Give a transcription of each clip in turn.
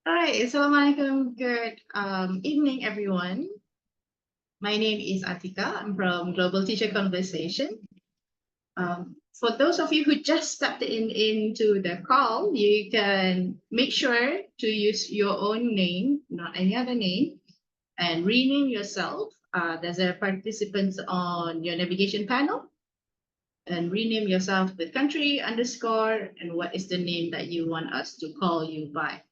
All right, Assalamualaikum. Good evening, everyone. My name is Atika. I'm from Global Teacher Conversation. For those of you who just stepped into the call, you can make sure to use your own name, not any other name, and rename yourself. There's a participants on your navigation panel, and rename yourself with country underscore and what is the name that you want us to call you by.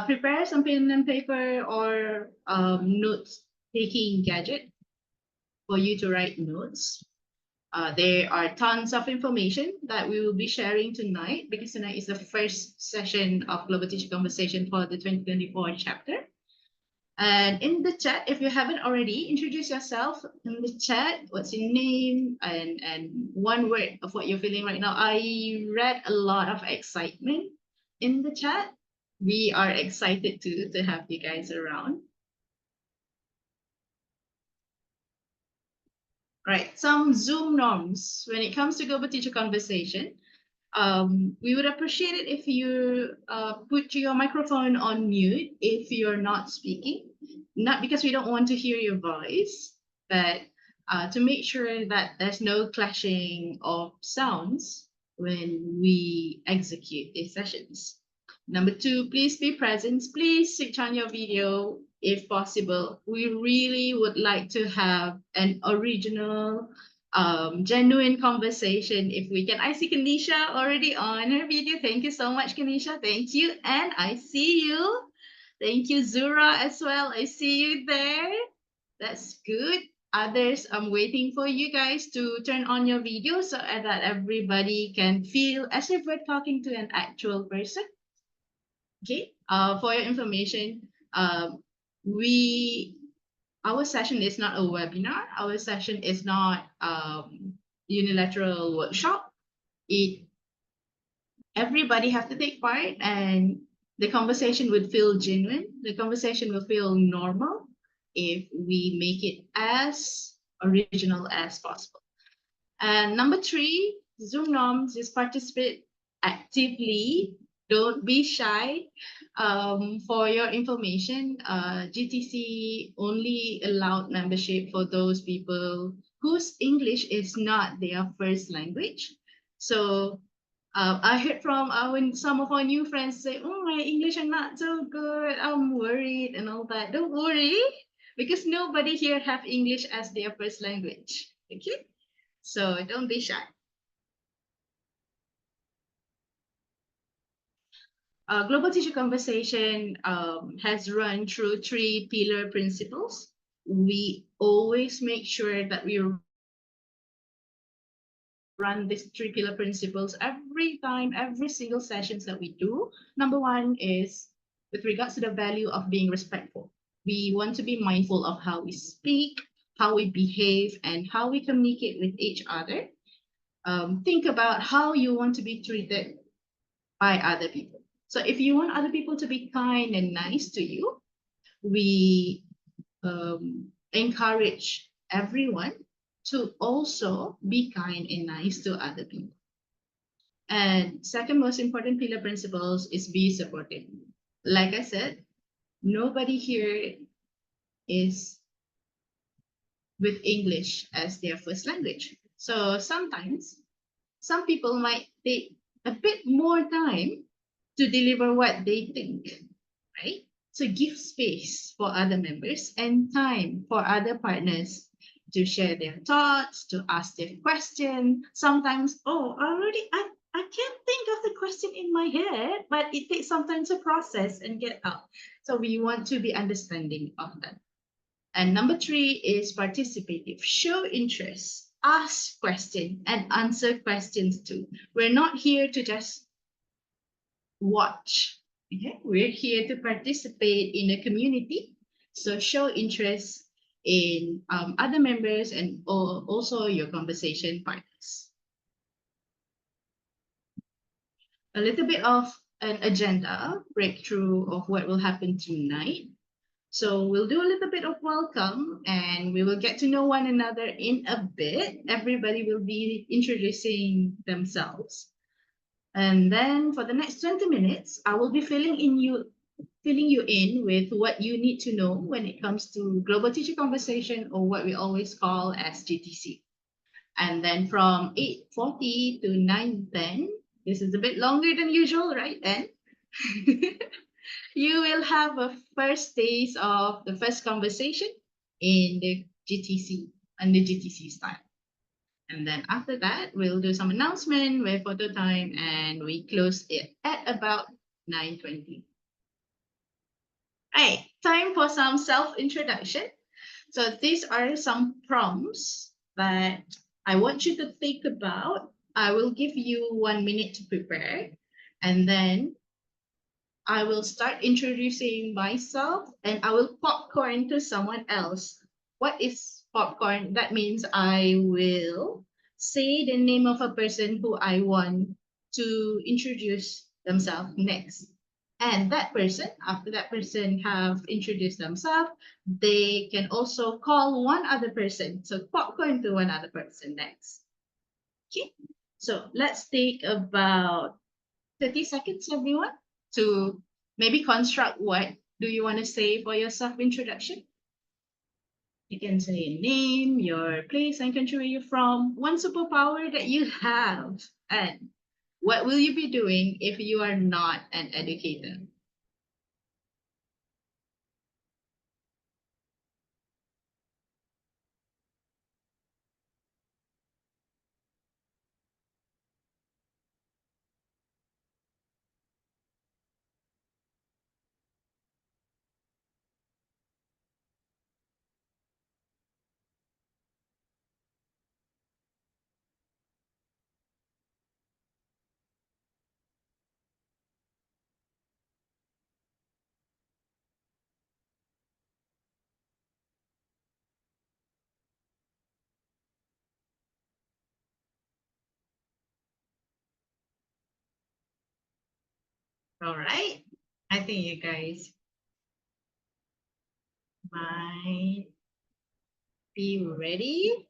Prepare some pen and paper or notes taking gadget for you to write notes. There are tons of information that we will be sharing tonight because tonight is the first session of Global Teacher Conversation for the 2024 chapter. And in the chat, if you haven't already, introduce yourself in the chat. What's your name and one word of what you're feeling right now. I read a lot of excitement in the chat. We are excited to have you guys around. Right, some Zoom norms when it comes to Global Teacher Conversation. We would appreciate it if you put your microphone on mute if you're not speaking, not because we don't want to hear your voice, but to make sure that there's no clashing of sounds when we execute these sessions. Number two, please be present. Please switch on your video if possible. We really would like to have an original genuine conversation if we can. I see Kanisha already on her video. Thank you so much, Kanisha. Thank you. And I see you. Thank you, Zura, as well. I see you there. That's good. Others, I'm waiting for you guys to turn on your video so that everybody can feel as if we're talking to an actual person. Okay. For your information, our session is not a webinar. Our session is not unilateral workshop. Everybody have to take part, and the conversation would feel genuine. The conversation will feel normal if we make it as original as possible. And number three, Zoom norms is participate actively. Don't be shy. For your information, GTC only allowed membership for those people whose English is not their first language. So I heard from some of our new friends say, "Oh, my English are not so good. I'm worried and all that." Don't worry, because nobody here have English as their first language. Okay, so don't be shy. Global Teacher Conversation has run through three pillar principles. We always make sure that we run these three pillar principles every time, every single sessions that we do. Number one is with regards to the value of being respectful. We want to be mindful of how we speak, how we behave, and how we communicate with each other. Think about how you want to be treated by other people. So if you want other people to be kind and nice to you, we encourage everyone to also be kind and nice to other people. And second most important pillar principles is be supportive. Like I said, nobody here is with English as their first language. So sometimes some people might take a bit more time to deliver what they think, right? So give space for other members and time for other partners to share their thoughts, to ask their question. Sometimes, I can't think of the question in my head, but it takes some time to process and get out. So we want to be understanding of that. And number three is participative. Show interest, ask questions, and answer questions too. We're not here to just watch. Okay, we're here to participate in a community. So show interest in other members and also your conversation partners. A little bit of an agenda breakthrough of what will happen tonight. So we'll do a little bit of welcome and we will get to know one another in a bit. Everybody will be introducing themselves. And then for the next 20 minutes, I will be filling in you filling you in with what you need to know when it comes to global teacher conversation, or what we always call as GTC. And then from 8:40 to 9:10, this is a bit longer than usual, right? And you will have a first taste of the first conversation in the GTC and the GTC style. And then after that, we'll do some announcement with photo time, and we close it at about 9:20. Right, time for some self-introduction. So these are some prompts that I want you to think about. I will give you 1 minute to prepare, and then I will start introducing myself, and I will popcorn to someone else. What is popcorn? That means I will say the name of a person who I want to introduce themselves next. And that person, after that person have introduced themselves, they can also call one other person. So popcorn to one other person next. Okay. So let's take about 30 seconds, everyone, to maybe construct what do you want to say for your self-introduction. You can say your name, your place and country where you're from, one superpower that you have, and what will you be doing if you are not an educator? All right. I think you guys might be ready.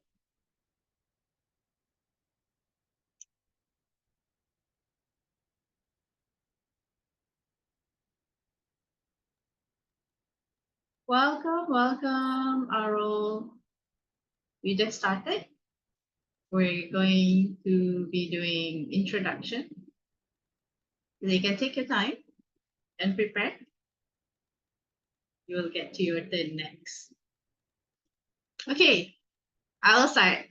Welcome, welcome, Arul. We just started. We're going to be doing introduction. So you can take your time and prepare. You will get to your turn next. Okay, I'll start.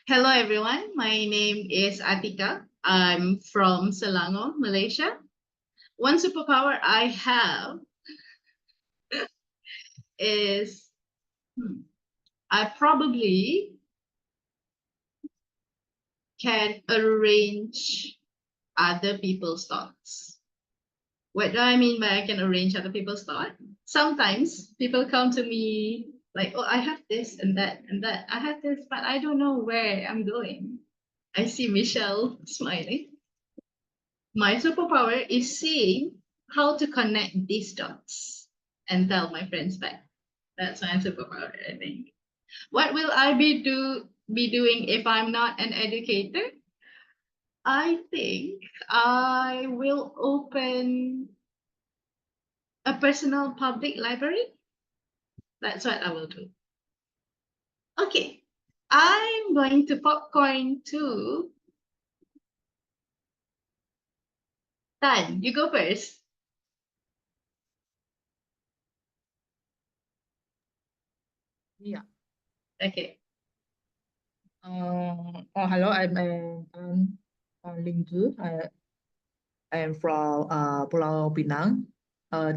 Hello, everyone. My name is Atika. I'm from Selangor, Malaysia. One superpower I have is I probably can arrange other people's thoughts. What do I mean by I can arrange other people's thoughts? Sometimes people come to me like, oh, I have this and that and that. I have this, but I don't know where I'm going. I see Michelle smiling. My superpower is seeing how to connect these dots and tell my friends back. That's my superpower, I think. What will I be doing if I'm not an educator? I think I will open a personal public library. That's what I will do. Okay, I'm going to popcorn to Tan. You go first. Yeah. Okay. Hello, Ling Zhi. I am from Pulau Pinang,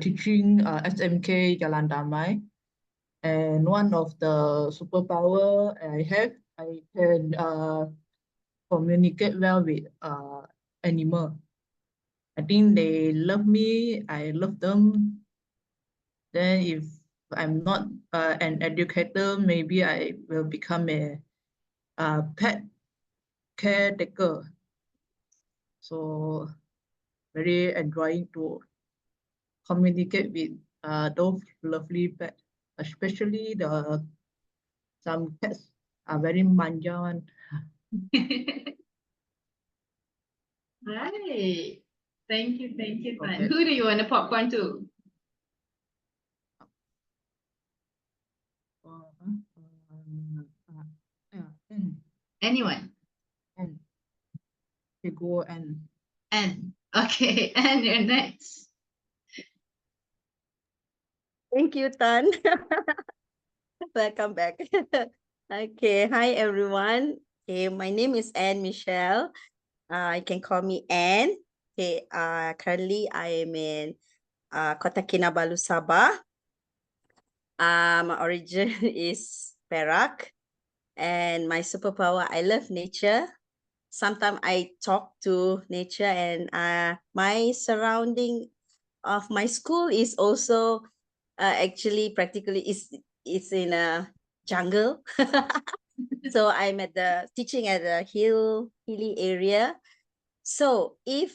teaching SMK Jalan Damai. And one of the superpower I have, I can communicate well with animal. I think they love me, I love them. Then if I'm not an educator, maybe I will become a pet caretaker. So very enjoying to communicate with those lovely pets, especially some cats are very manja one. Right. Thank you, Tan. Okay. Who do you want to popcorn to? Anyone? And okay, go and And okay, and you're next. Thank you, Tan. Welcome back. Okay, hi everyone. Okay, my name is Anne Michelle. You can call me Anne. Okay, currently I am in Kota Kinabalu, Sabah. My origin is Perak, and my superpower, I love nature. Sometimes I talk to nature, and my surrounding of my school is also actually practically is in a jungle. So I'm at the teaching at a hilly area. So if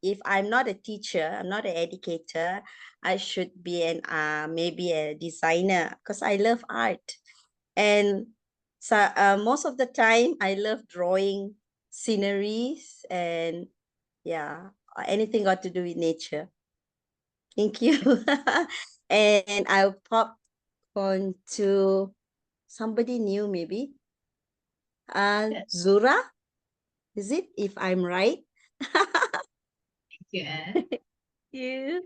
if I'm not a teacher, I'm not an educator, I should be an maybe a designer because I love art. And so most of the time I love drawing sceneries and yeah, anything got to do with nature. Thank you. And I'll pop on to somebody new maybe. Zura, is it, if I'm right? Thank you, Anne. You.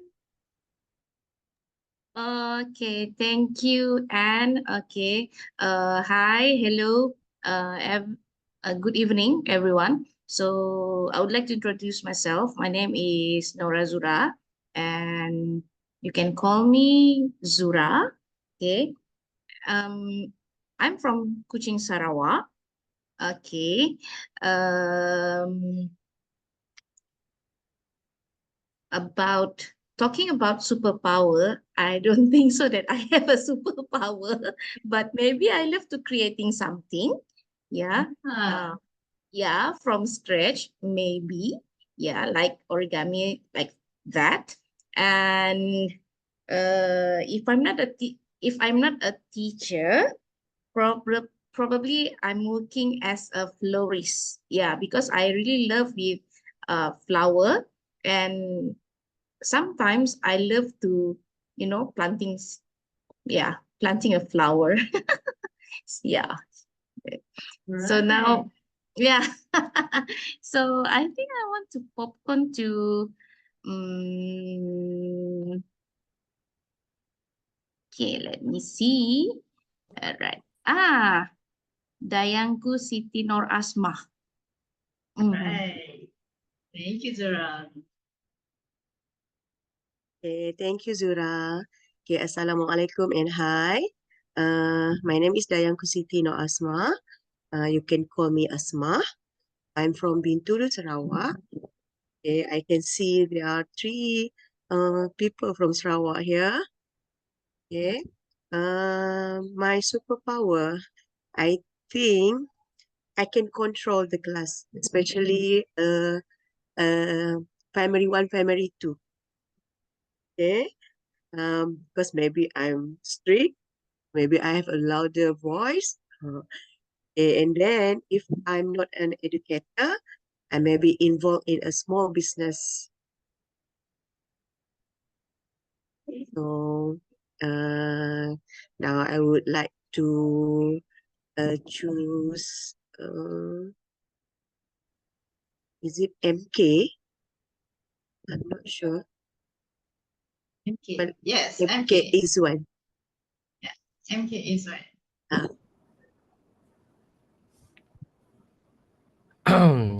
Okay, thank you, Anne. Okay, hi, hello, good evening, everyone. So I would like to introduce myself. My name is Nora Zura, and you can call me Zura. Okay, I'm from Kuching, Sarawak. Okay, um, about talking about superpower, I don't think so that I have a superpower, but maybe I love to creating something. Yeah. Ah, Yeah, from scratch, maybe. Yeah, like origami, like that. And if I'm not a teacher, probably I'm working as a florist. Yeah, because I really love with flower, and sometimes I love to, planting, yeah, planting a flower. Yeah. So now, yeah. So I think I want to popcorn to, um, okay, let me see. All right. Dayangku Siti Nur Asmah. right. Thank you, Zura. Okay, thank you, Zura. Okay, Assalamualaikum and hi. My name is Dayang Kusitino Asma. You can call me Asma. I'm from Bintulu, Sarawak. Okay, I can see there are three people from Sarawak here. Okay, my superpower, I think I can control the class, especially primary one, primary two. Okay, because maybe I'm strict. Maybe I have a louder voice. And then if I'm not an educator, I may be involved in a small business. So now I would like to choose, is it MK? I'm not sure. MK. But Yes, MK MK. is one. Yeah, MK is right.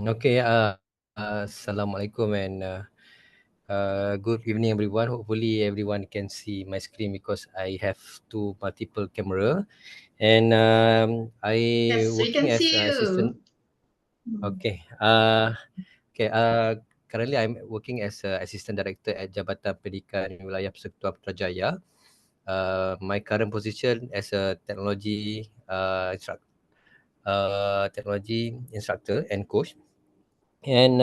Okay, Assalamualaikum and good evening everyone. Hopefully everyone can see my screen because I have two multiple camera, and I Yes, we working can as see an assistant. you. Mm. Okay, okay. Currently I'm working as a assistant director at Jabatan Pendidikan Wilayah Persekutuan Putrajaya. My current position as a technology instructor and coach, and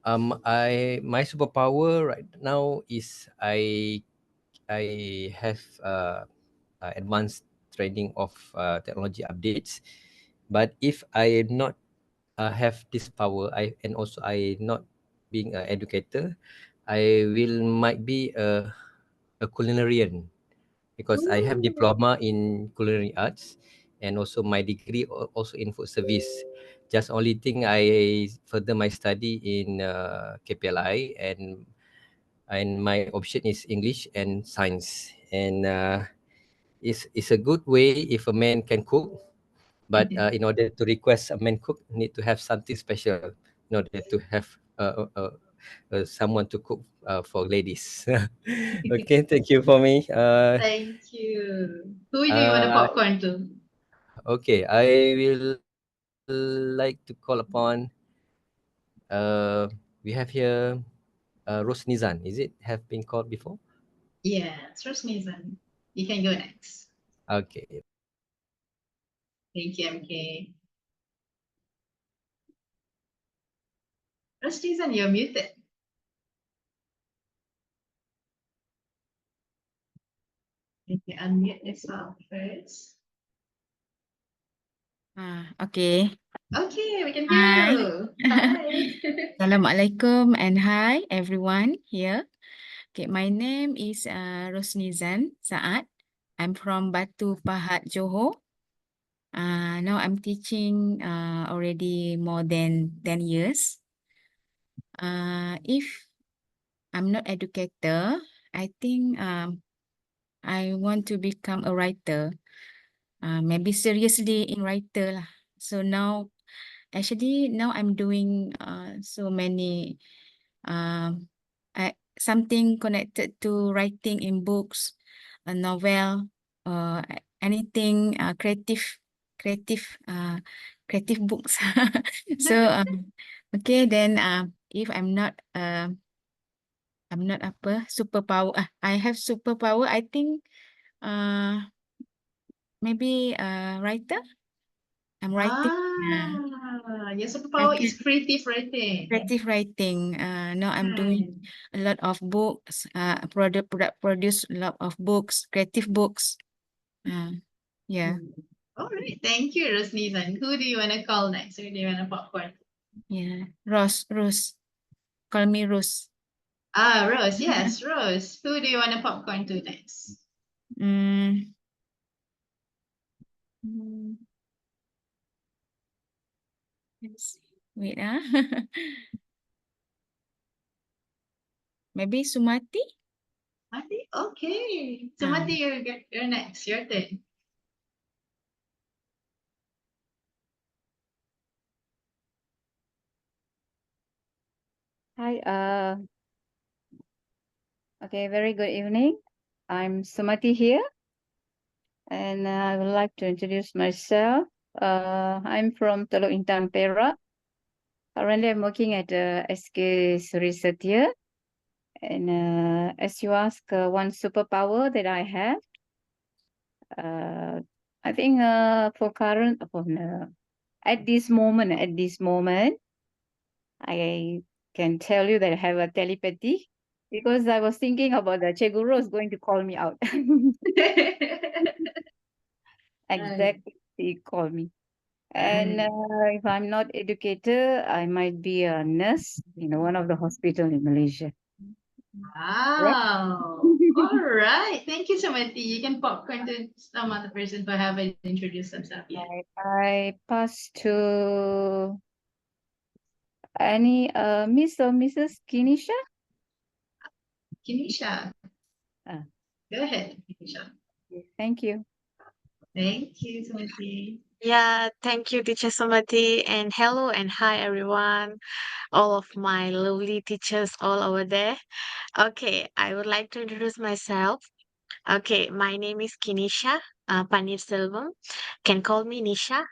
my superpower right now is I have advanced training of technology updates. But if I not have this power, and also I not being an educator, I will might be a culinarian because I have Ooh. diploma in culinary arts, and also my degree also in food service. Just only thing I further my study in KPLI, and my option is English and science. And it's a good way if a man can cook, but in order to request a man cook, need to have something special in order to have someone to cook for ladies. Okay, thank you for me. Thank you. Who do you want to popcorn to? Okay, I will like to call upon. We have here Rose Nizan. Is it have been called before? Yeah, trust me, son. You can go next. Okay. Thank you, MK. Rusty-san, you're muted. Okay, unmute yourself first. Okay. Okay, we can hear Hi. you. Hi. Assalamualaikum and hi everyone here. Okay, my name is Rosnizan Saad. I'm from Batu Pahat, Johor. Now I'm teaching already more than 10 years. If I'm not educator, I think I want to become a writer. Maybe seriously in writer lah. So now I'm doing so many something connected to writing in books, a novel, anything creative books. So okay, then if I'm not apa superpower, I have superpower. I think maybe writer. I'm writing. Your I superpower is can creative writing. creative writing. Now I'm doing a lot of books. Produce a lot of books, creative books. Yeah, All right, thank you, Rosnizan. Who do you want to call next? Who do you want to popcorn? yeah. Rose. Call me Rose. Rose, yes, Rose. Who do you want to popcorn to next? Mm. Let's see. Wait, maybe Sumati. Mati? Okay. So Mati, you're next. Your turn. Hi, okay, very good evening. I'm Sumati here, and I would like to introduce myself. I'm from Teluk Intan, Perak. Currently, I'm working at SK Suri Satya. And as you ask, one superpower that I have, I think at this moment, I can tell you that I have a telepathy because I was thinking about the Cheguro is going to call me out. Exactly, he called me. And if I'm not educated, I might be a nurse in one of the hospital in Malaysia. Wow. All right. Thank you, Sumati. You can popcorn to some other person who haven't introduced themselves yet. I pass to any Miss or Mrs. Kinisha? Kinisha. Go ahead, Kinisha. Thank you. Thank you, Sumati. Yeah, thank you, Teacher Sumati, and hello and hi everyone, all of my lovely teachers all over there. Okay, I would like to introduce myself. Okay, my name is Kinisha Panir Selvam. Can call me Nisha.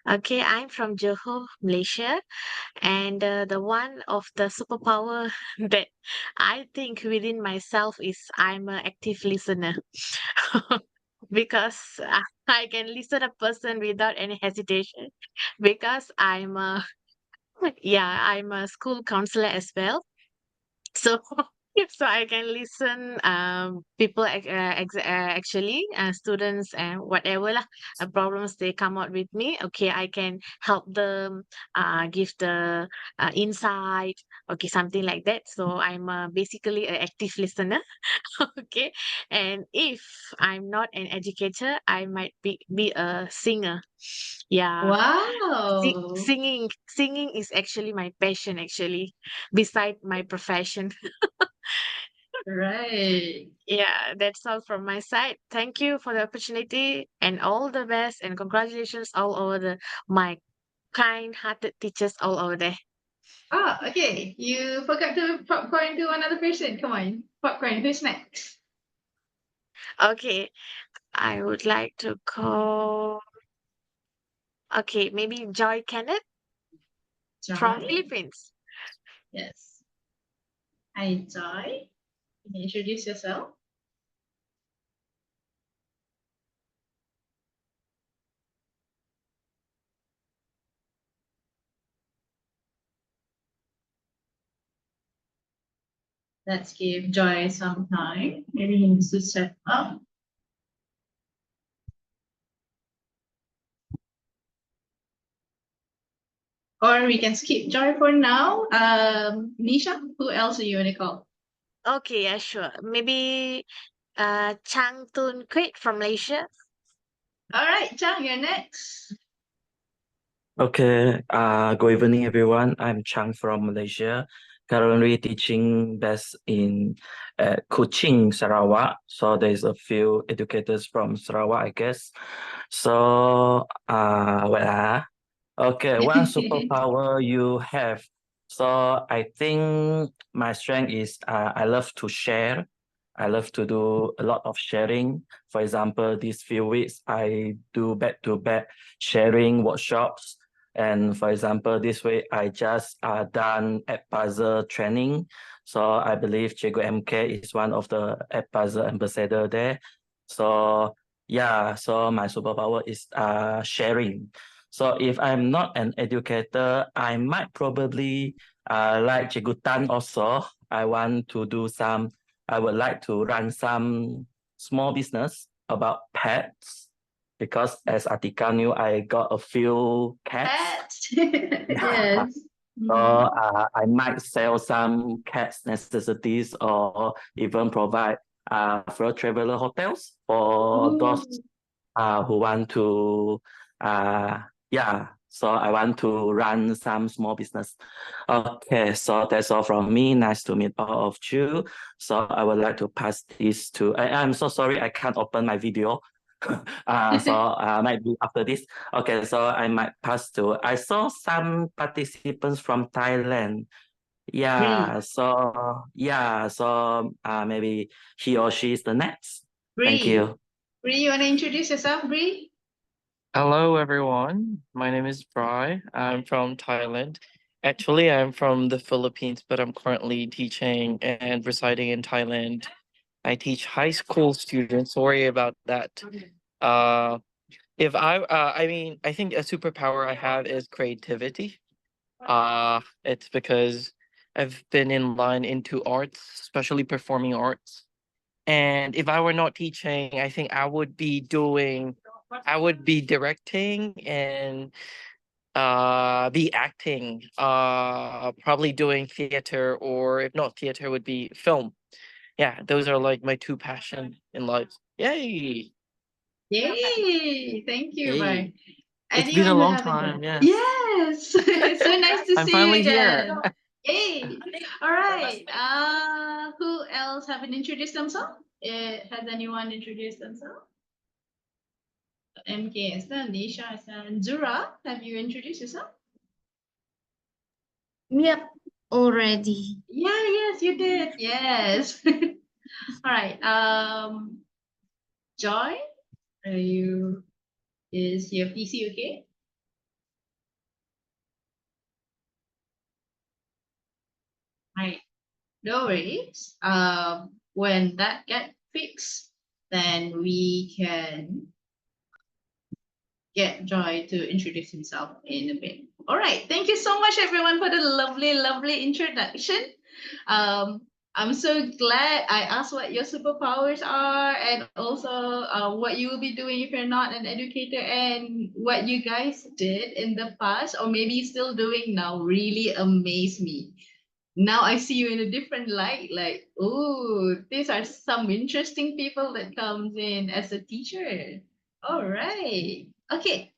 Okay, I'm from Johor, Malaysia, and the one of the superpower that I think within myself is I'm an active listener. Because I can listen a person without any hesitation because I'm a school counselor as well. So so I can listen people actually students and whatever lah problems they come out with me. Okay, I can help them give the insight. Okay, something like that. So I'm basically an active listener. Okay, and if I'm not an educator, I might be a singer. Yeah, Wow. singing is actually my passion actually, beside my profession. Right. Yeah, that's all from my side. Thank you for the opportunity and all the best and congratulations all over my kind-hearted teachers all over there. Ah, okay. You forgot to popcorn to another person. Come on. Popcorn, who's next? Okay, I would like to call. Okay, maybe Joy Kenneth from Joy. Philippines. Yes. Hi, Joy. Can you introduce yourself? Let's give Joy some time. Maybe he needs to set up. Or we can skip Joy for now. Nisha, who else are you want to call? Okay, yeah, sure. Maybe Chang Tun Kwit from Malaysia. All right, Chang, you're next. Okay, good evening, everyone. I'm Chang from Malaysia, currently teaching best in Kuching, Sarawak. So there's a few educators from Sarawak, I guess. So, okay, one superpower you have. So I think my strength is I love to share. I love to do a lot of sharing. For example, these few weeks I do back-to-back sharing workshops. And for example, this week I just done app puzzle training. So I believe Cikgu MK is one of the app puzzle ambassador there. So yeah, so my superpower is sharing. So if I'm not an educator, I might probably like Cikgu Tan also. I would like to run some small business about pets because as Atika knew, I got a few cats. Yes. So I might sell some cats necessities or even provide for traveler hotels for those who want to yeah, so I want to run some small business. Okay, so that's all from me. Nice to meet all of you. So I would like to pass this to I'm so sorry I can't open my video. So might be after this. Okay, so I might pass to I saw some participants from Thailand. Yeah, so maybe he or she is the next. Thank Bree. you. Bree, you want to introduce yourself, Bree? Hello, everyone. My name is Bri. I'm from Thailand. Actually, I'm from the Philippines, but I'm currently teaching and residing in Thailand. I teach high school students. Sorry about that. Uh, I mean, I think a superpower I have is creativity. It's because I've been in line into arts, especially performing arts. And if I were not teaching, I think I would be directing and be acting, probably doing theater, or if not theater, would be film. Yeah, those are like my two passion in life. Yay! Yay! Thank you, Bri. It's been a Anyone who long haven't? time, yes. Yes. It's so nice to I'm see finally you here. again. Yay! All right. Who else haven't introduced themselves? Has anyone introduced themselves? MK has done, Nisha has done. Zura, have you introduced yourself? Yep, already. Yeah, yes, you did. Yes. All right. Joy, is your PC okay? Right. No worries. When that gets fixed, then we can get Joy to introduce himself in a bit. All right. Thank you so much, everyone, for the lovely, lovely introduction. I'm so glad I asked what your superpowers are and also what you will be doing if you're not an educator and what you guys did in the past or maybe still doing now really amazed me. Now I see you in a different light, like, oh, these are some interesting people that comes in as a teacher. All right. Okay.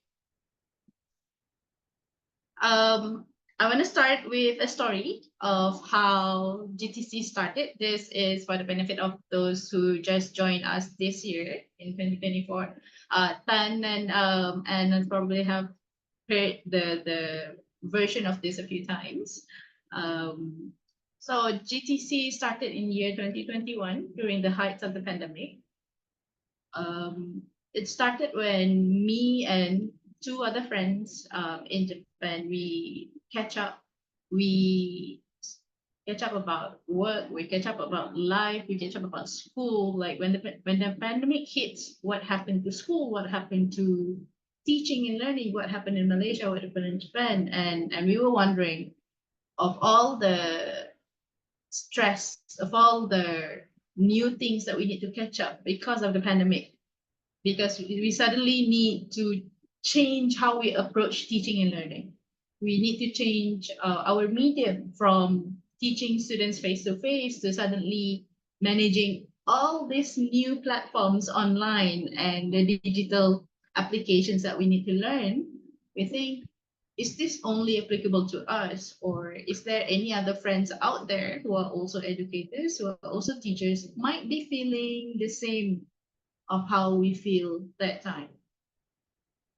I want to start with a story of how GTC started. This is for the benefit of those who just joined us this year in 2024. Tan and probably have heard the version of this a few times. So GTC started in year 2021 during the heights of the pandemic. It started when me and two other friends in Japan, we catch up. We catch up about work, we catch up about life, we catch up about school. Like when the pandemic hits, what happened to school, what happened to teaching and learning, what happened in Malaysia, what happened in Japan, and we were wondering of all the stress, of all the new things that we need to catch up because of the pandemic, because we suddenly need to change how we approach teaching and learning. We need to change our medium from teaching students face to face to suddenly managing all these new platforms online and the digital applications that we need to learn. We think, is this only applicable to us, or is there any other friends out there who are also educators, who are also teachers, might be feeling the same of how we feel that time?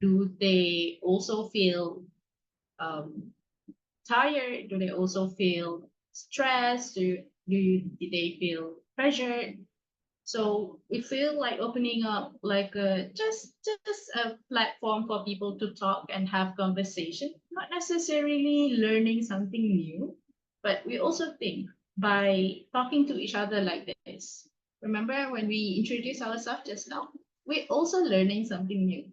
Do they also feel tired? Do they also feel stressed? Do they feel pressured? So we feel like opening up like just a platform for people to talk and have conversation, not necessarily learning something new, but we also think by talking to each other like this. Remember when we introduced ourselves just now? We're also learning something new.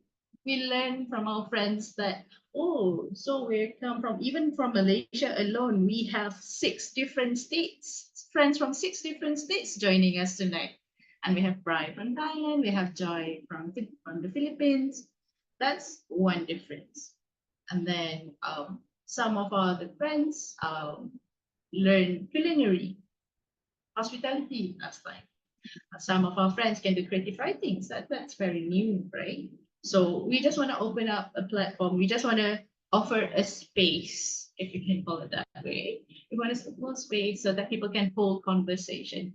We learn from our friends that, oh, so we come from, even from Malaysia alone, we have 6 different states, friends from 6 different states joining us tonight. And we have Brian from Thailand, we have Joy from the Philippines. That's one difference. And then some of our other friends learn culinary, hospitality last time. Some of our friends can do creative writings. That's very new, right? So we just want to open up a platform. We just want to offer a space, if you can call it that way. We want a small space so that people can hold conversation,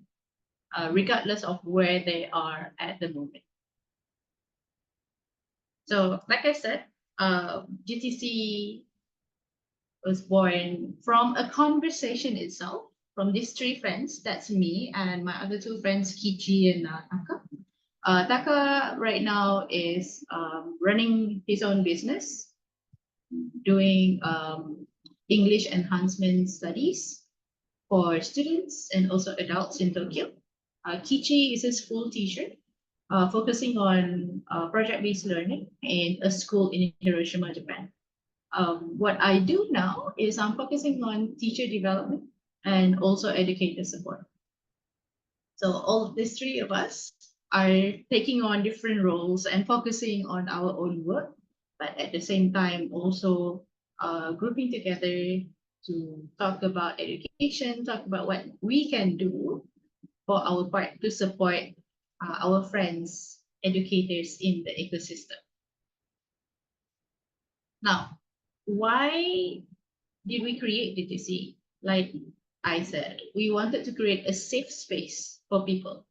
regardless of where they are at the moment. So, like I said, GTC was born from a conversation itself, from these 3 friends. That's me and my other 2 friends, Kichi and Taka. Taka right now is running his own business, doing English enhancement studies for students and also adults in Tokyo. Kichi is a school teacher, focusing on project-based learning in a school in Hiroshima, Japan. What I do now is I'm focusing on teacher development and also educator support. So all of these 3 of us are taking on different roles and focusing on our own work, but at the same time also grouping together to talk about education, talk about what we can do for our part to support our friends, educators in the ecosystem. Now, why did we create GTC? Like I said, we wanted to create a safe space for people.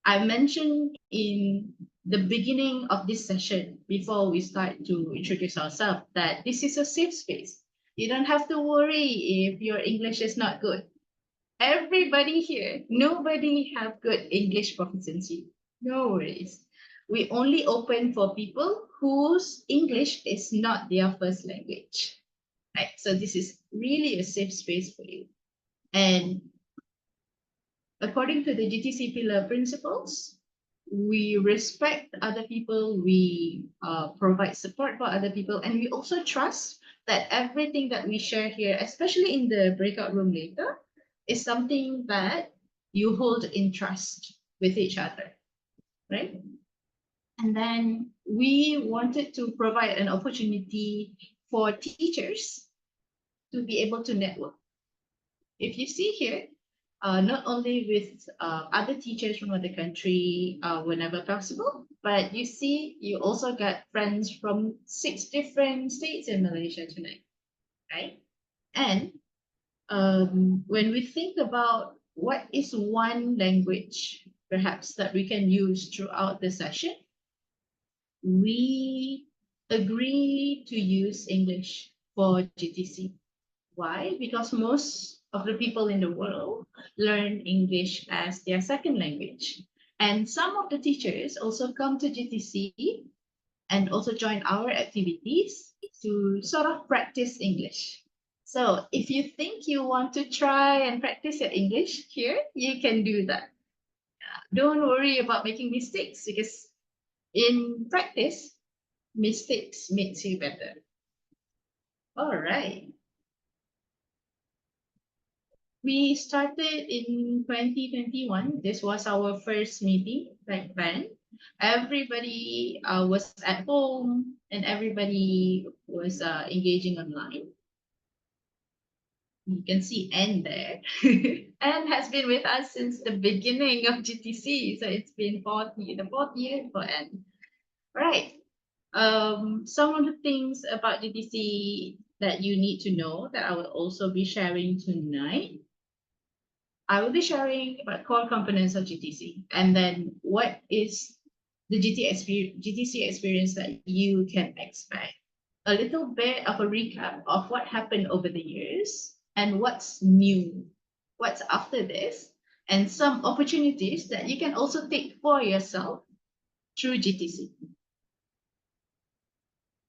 I mentioned in the beginning of this session, before we start to introduce ourselves, that this is a safe space. You don't have to worry if your English is not good. Everybody here, nobody have good English proficiency. No worries. We only open for people whose English is not their first language. Right? So this is really a safe space for you. And according to the GTC pillar principles, we respect other people, we provide support for other people, and we also trust that everything that we share here, especially in the breakout room later, is something that you hold in trust with each other, right? And then we wanted to provide an opportunity for teachers to be able to network. If you see here, not only with other teachers from other country whenever possible, but you see, you also get friends from 6 different states in Malaysia tonight, right? And when we think about what is one language perhaps that we can use throughout the session, we agree to use English for GTC. Why? Because most of the people in the world learn English as their second language. And some of the teachers also come to GTC and also join our activities to sort of practice English. So if you think you want to try and practice your English here, you can do that. Don't worry about making mistakes because in practice, mistakes makes you better. All right. We started in 2021. This was our first meeting back then. Everybody was at home and everybody was engaging online. You can see Anne there. Anne has been with us since the beginning of GTC. So it's been the fourth year for Anne. Right. Some of the things about GTC that you need to know that I will also be sharing tonight. I will be sharing about core components of GTC and then what is the GTC experience that you can expect. A little bit of a recap of what happened over the years and what's new, what's after this, and some opportunities that you can also take for yourself through GTC.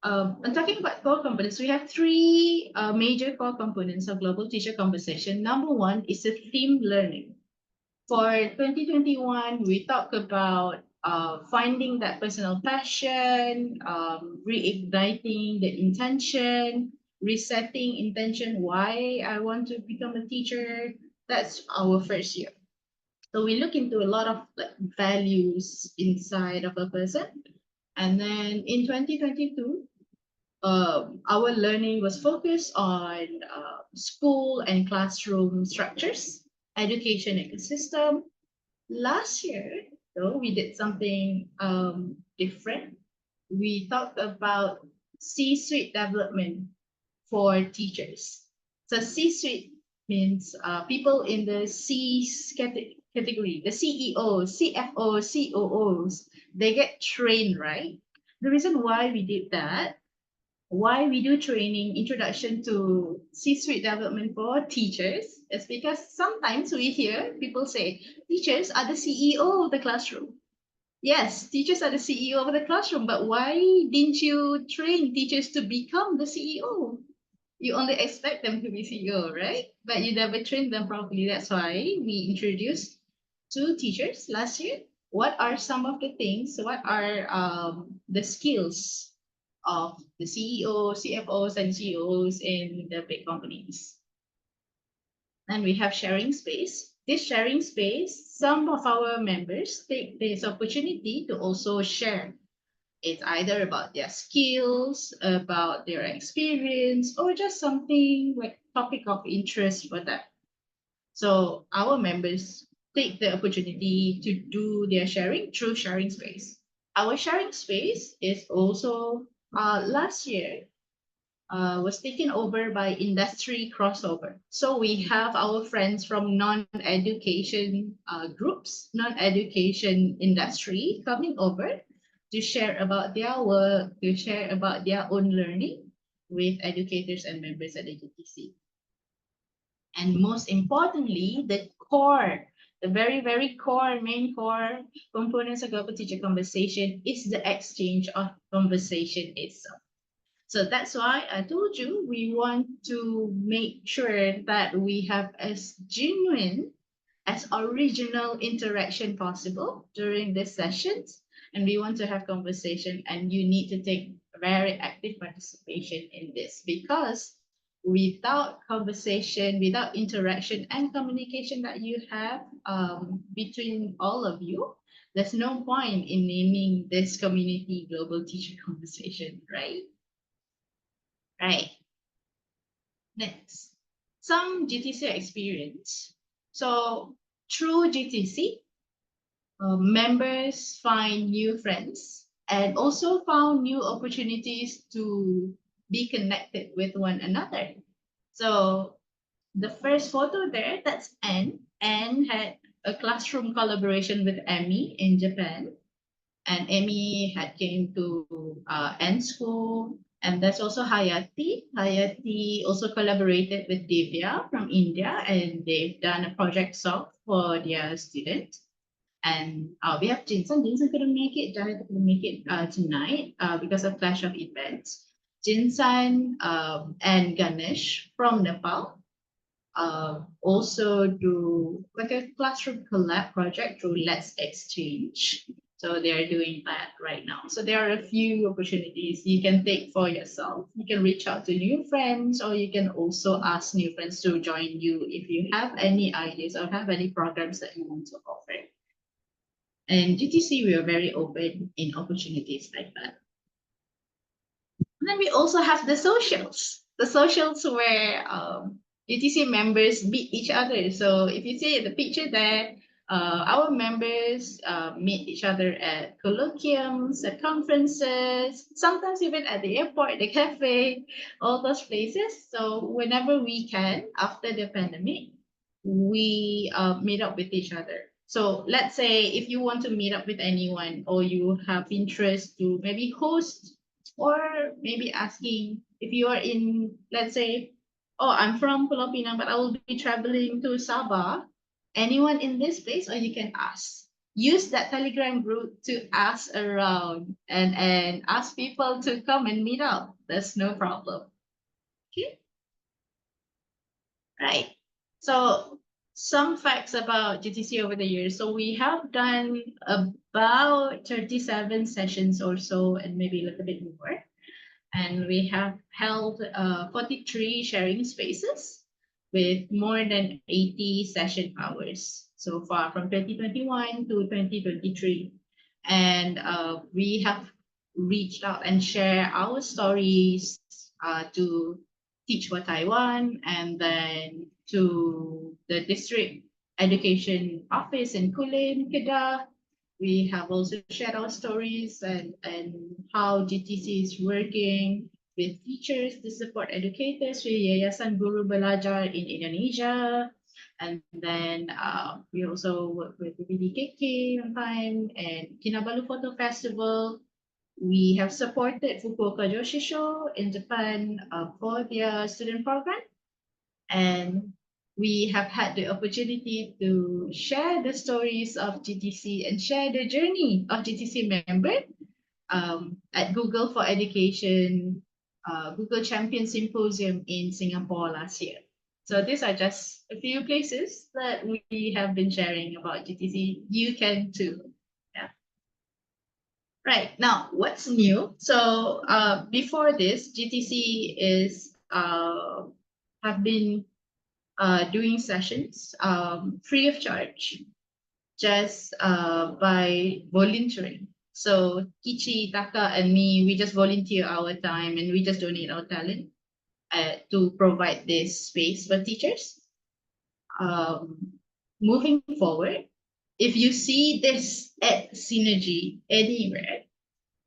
I'm talking about core components. We have 3 major core components of Global Teacher Conversation. Number 1 is a theme learning. For 2021, we talk about finding that personal passion, reigniting the intention, resetting intention, why I want to become a teacher. That's our first year. So we look into a lot of values inside of a person. And then in 2022, our learning was focused on school and classroom structures, education ecosystem. Last year, though, we did something different. We talked about C-suite development for teachers. So C-suite means people in the C category, the CEOs, CFOs, COOs, they get trained, right? The reason why we did that, why we do training, introduction to C-suite development for teachers, is because sometimes we hear people say, teachers are the CEO of the classroom. Yes, teachers are the CEO of the classroom, but why didn't you train teachers to become the CEO? You only expect them to be CEO, right? But you never train them properly. That's why we introduced 2 teachers last year. What are some of the things? What are the skills of the CEOs, CFOs, and CEOs in the big companies? And we have sharing space. This sharing space, some of our members take this opportunity to also share. It's either about their skills, about their experience, or just something like topic of interest for them. So our members take the opportunity to do their sharing through sharing space. Our sharing space is also last year was taken over by industry crossover. So we have our friends from non-education groups, non-education industry coming over to share about their work, to share about their own learning with educators and members at the GTC. And most importantly, the core, the very, very core, main core components of Global Teacher Conversation is the exchange of conversation itself. So that's why I told you we want to make sure that we have as genuine, as original interaction possible during these sessions. And we want to have conversation, and you need to take very active participation in this because without conversation, without interaction and communication that you have between all of you, there's no point in naming this community global teacher conversation, right? Right. Next, some GTC experience. So through GTC, members find new friends and also found new opportunities to be connected with one another. So the first photo there, that's Anne. Anne had a classroom collaboration with Emmy in Japan. And Emmy had came to Anne's school. And there's also Hayati. Hayati also collaborated with Divya from India, and they've done a project song for their student. And we have Jinsan. Jinsan couldn't make it. Janet couldn't make it tonight because of clash of events. Jinsan and Ganesh from Nepal also do like a classroom collab project through Let's Exchange. So they're doing that right now. So there are a few opportunities you can take for yourself. You can reach out to new friends, or you can also ask new friends to join you if you have any ideas or have any programs that you want to offer. And GTC, we are very open in opportunities like that. And then we also have the socials. The socials where GTC members meet each other. So if you see the picture there, our members meet each other at colloquiums, at conferences, sometimes even at the airport, the cafe, all those places. So whenever we can, after the pandemic, we meet up with each other. So let's say if you want to meet up with anyone, or you have interest to maybe host, or maybe asking if you are in, let's say, oh, I'm from Pulau Pinang, but I will be traveling to Sabah. Anyone in this place, or you can ask. Use that Telegram group to ask around and ask people to come and meet up. That's no problem. Okay. Right. So some facts about GTC over the years. So we have done about 37 sessions or so, and maybe a little bit more. And we have held 43 sharing spaces with more than 80 session hours so far from 2021 to 2023. And we have reached out and shared our stories to Teach for Taiwan, and then to the district education office in Kulim, Kedah. We have also shared our stories and how GTC is working with teachers to support educators with Yayasan Guru Belajar in Indonesia. And then we also work with the BDKK on time and Kinabalu Photo Festival. We have supported Fukuoka Joshisho in Japan for their student program. And we have had the opportunity to share the stories of GTC and share the journey of GTC member at Google for Education, Google Champion Symposium in Singapore last year. So these are just a few places that we have been sharing about GTC. You can too. Yeah. Right, now what's new? So before this, GTC is have been doing sessions free of charge, just by volunteering. So Kichi, Taka, and me, we just volunteer our time and we just donate our talent to provide this space for teachers. Moving forward, if you see this at Synergy anywhere,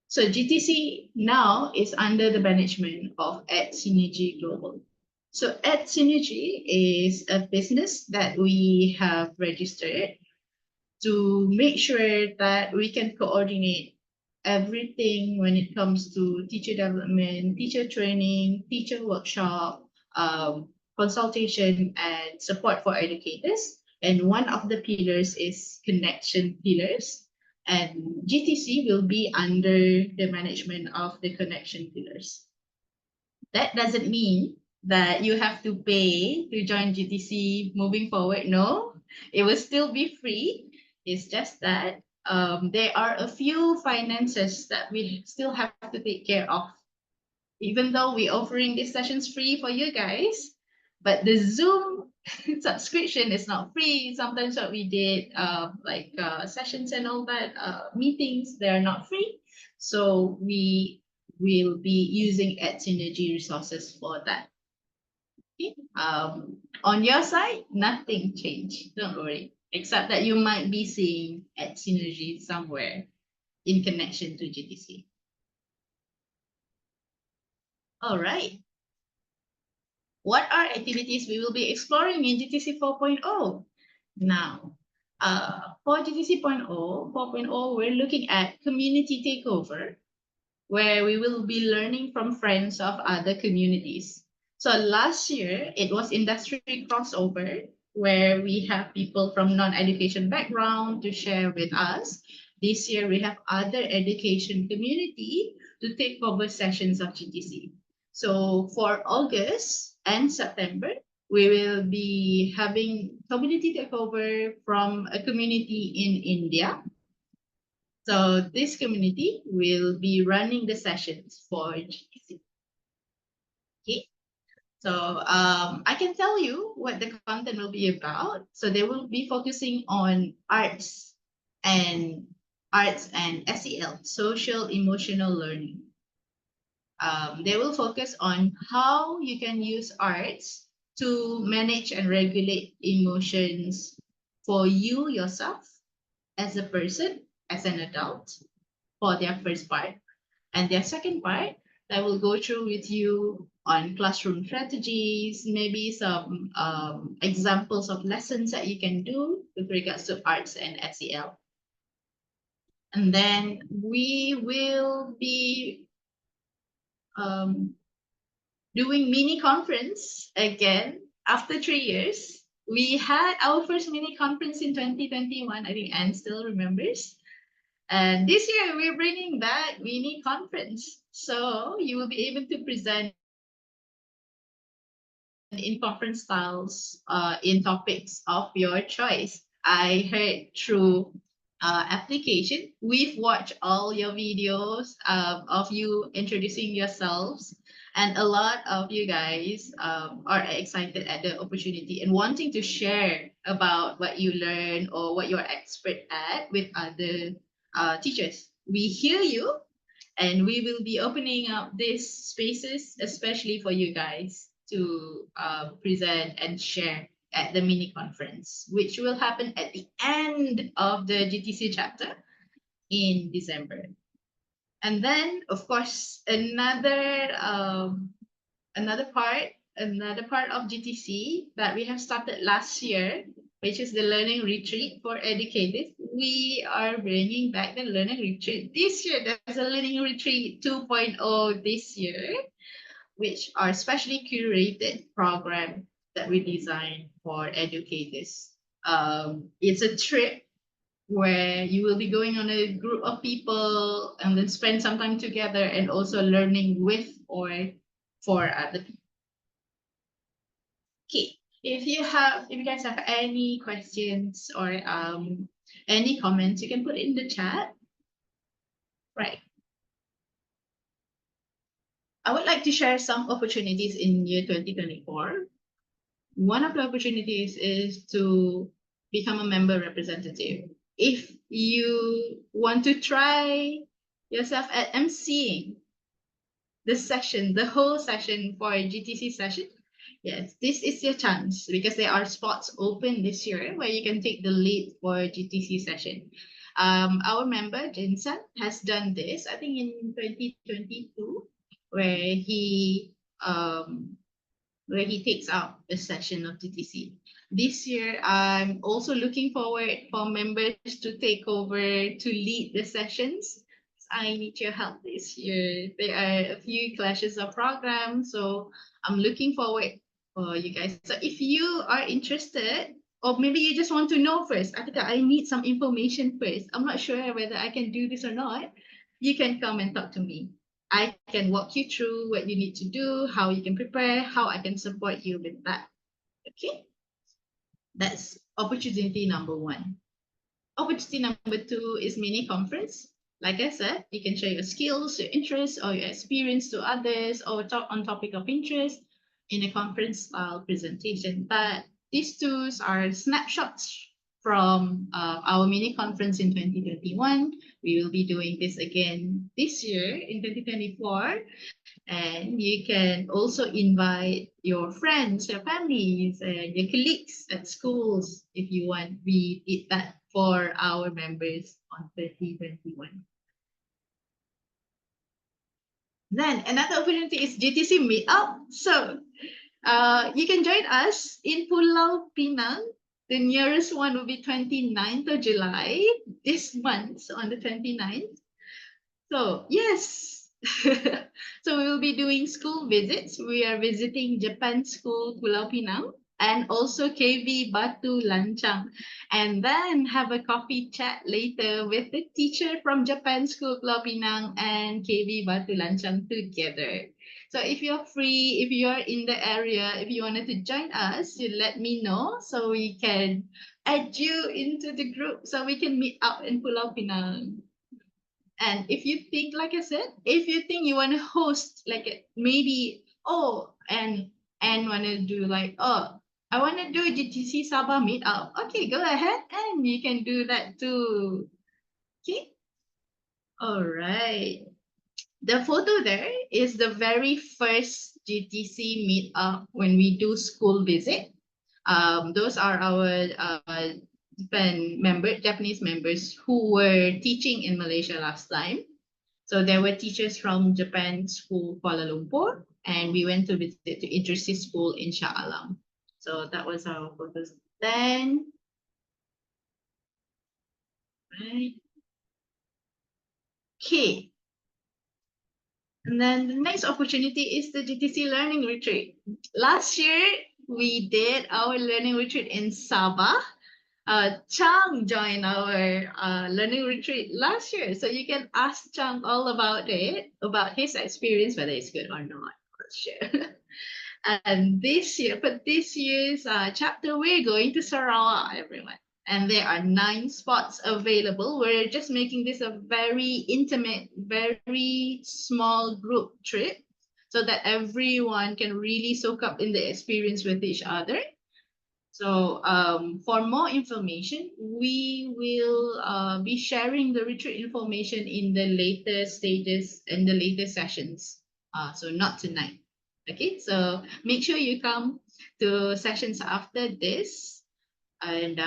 so GTC now is under the management of at Synergy Global. So at Synergy is a business that we have registered to make sure that we can coordinate everything when it comes to teacher development, teacher training, teacher workshop, consultation, and support for educators. And one of the pillars is connection pillars. And GTC will be under the management of the connection pillars. That doesn't mean that you have to pay to join GTC moving forward. No, it will still be free. It's just that there are a few finances that we still have to take care of even though we're offering these sessions free for you guys, but the Zoom subscription is not free. Sometimes what we did, sessions and all that, meetings, they're not free. So we will be using Synergy resources for that. Okay. On your side, nothing changed. Don't worry, except that you might be seeing Synergy somewhere in connection to GTC. All right. What are activities we will be exploring in GTC 4.0? Now, for GTC 4.0, we're looking at community takeover, where we will be learning from friends of other communities. So last year, it was industry crossover, where we have people from non-education background to share with us. This year, we have other education community to take over sessions of GTC. So for August and September, we will be having community takeover from a community in India. So this community will be running the sessions for GTC. Okay. So I can tell you what the content will be about. So they will be focusing on arts and SEL, social emotional learning. They will focus on how you can use arts to manage and regulate emotions for you yourself as a person, as an adult, for their first part. And their second part, I will go through with you on classroom strategies, maybe some examples of lessons that you can do with regards to arts and SEL. And then we will be doing mini conference again after 3 years. We had our first mini conference in 2021. I think Anne still remembers. And this year we're bringing back mini conference. So you will be able to present in conference styles in topics of your choice. I heard through application, we've watched all your videos of you introducing yourselves, and a lot of you guys are excited at the opportunity and wanting to share about what you learn or what you're expert at with other teachers. We hear you, and we will be opening up these spaces, especially for you guys to present and share at the mini conference, which will happen at the end of the GTC chapter in December. And then, of course, another part of GTC that we have started last year, which is the learning retreat for educators. We are bringing back the learning retreat this year. There's a learning retreat 2.0 this year, which are specially curated program that we designed for educators. It's a trip where you will be going on a group of people and then spend some time together and also learning with or for other people. Okay, if you guys have any questions or any comments, you can put it in the chat. Right. I would like to share some opportunities in year 2024. One of the opportunities is to become a member representative. If you want to try yourself at emceeing the whole session for a GTC session, yes, this is your chance because there are spots open this year where you can take the lead for a GTC session. Our member, Jinsan, has done this, I think in 2022, where he takes out a session of GTC. This year, I'm also looking forward for members to take over to lead the sessions. I need your help this year. There are a few clashes of programs, so I'm looking forward for you guys. So if you are interested, or maybe you just want to know first, I need some information first. I'm not sure whether I can do this or not. You can come and talk to me. I can walk you through what you need to do, how you can prepare, how I can support you with that. Okay, that's opportunity number one. Opportunity number two is mini conference. Like I said, you can share your skills, your interests, or your experience to others, or talk on topic of interest in a conference style presentation. But these tools are snapshots from our mini conference in 2021. We will be doing this again this year in 2024. And you can also invite your friends, your families, and your colleagues at schools if you want. We did that for our members on 2021. Then another opportunity is GTC Meetup. So you can join us in Pulau Pinang. The nearest one will be 29th of July, this month on the 29th. So yes, so we will be doing school visits. We are visiting Japan School Pulau Pinang and also KV Batu Lancang, and then have a coffee chat later with the teacher from Japan School Pulau Pinang and KV Batu Lancang together. So if you're free, if you're in the area, if you wanted to join us, you let me know so we can add you into the group so we can meet up in Pulau Pinang. And if you think, like I said, if you think you want to host like maybe, and want to do like, I want to do GTC Sabah meetup. Okay, go ahead and you can do that too. Okay. All right. The photo there is the very first GTC meetup when we do school visit. Those are our Japanese members who were teaching in Malaysia last time. So there were teachers from Japan School Kuala Lumpur, and we went to visit to Idrisi School in Shah Alam. So that was our photos then. Right. Okay. And then the next opportunity is the GTC Learning Retreat. Last year, we did our learning retreat in Sabah. Chang joined our learning retreat last year. So you can ask Chang all about it, about his experience, whether it's good or not. Sure. And for this year's chapter, we're going to Sarawak, everyone. And there are 9 spots available. We're just making this a very intimate, very small group trip so that everyone can really soak up in the experience with each other. So for more information, we will be sharing the retreat information in the later stages and the later sessions. So not tonight. Okay, so make sure you come to sessions after this, and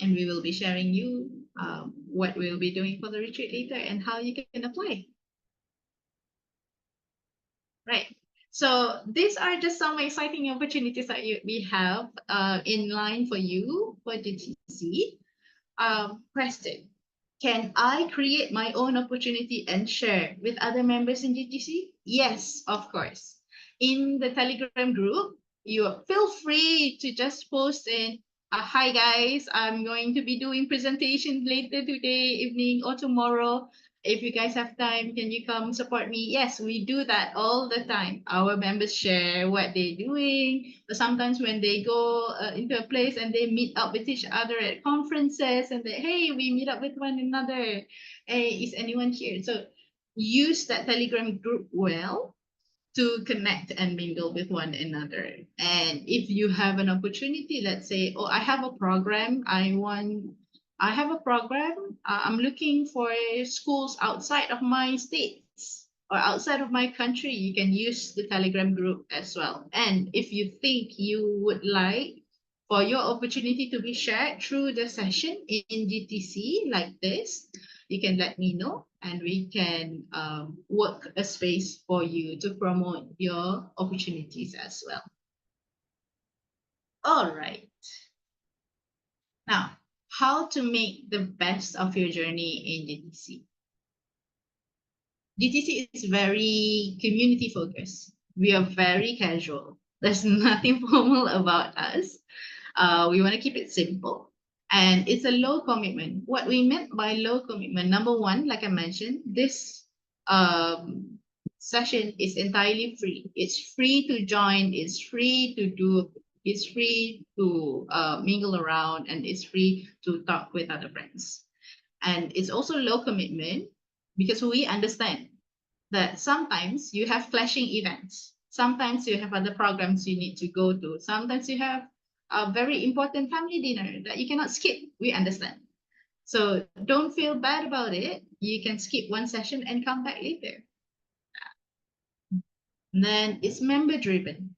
we will be sharing you what we'll be doing for the retreat later and how you can apply. Right. So these are just some exciting opportunities that we have in line for you for GTC. Question. Can I create my own opportunity and share with other members in GTC? Yes, of course. In the Telegram group, you feel free to just post in, hi guys, I'm going to be doing presentation later today evening or tomorrow. If you guys have time, can you come support me? Yes, we do that all the time. Our members share what they're doing. But sometimes when they go into a place and they meet up with each other at conferences and they, hey, we meet up with one another. Hey, is anyone here? So use that Telegram group well to connect and mingle with one another. And if you have an opportunity, let's say, I have a program, I'm looking for schools outside of my states or outside of my country, you can use the Telegram group as well. And if you think you would like for your opportunity to be shared through the session in GTC like this, you can let me know and we can work a space for you to promote your opportunities as well. All right. Now, how to make the best of your journey in GTC. GTC is very community focused. We are very casual. There's nothing formal about us. We want to keep it simple. And it's a low commitment. What we meant by low commitment, number one, like I mentioned, this session is entirely free. It's free to join, it's free to do, it's free to mingle around, and it's free to talk with other friends. And it's also low commitment because we understand that sometimes you have clashing events. Sometimes you have other programs you need to go to. Sometimes you have a very important family dinner that you cannot skip. We understand. So don't feel bad about it. You can skip one session and come back later. And then it's member driven.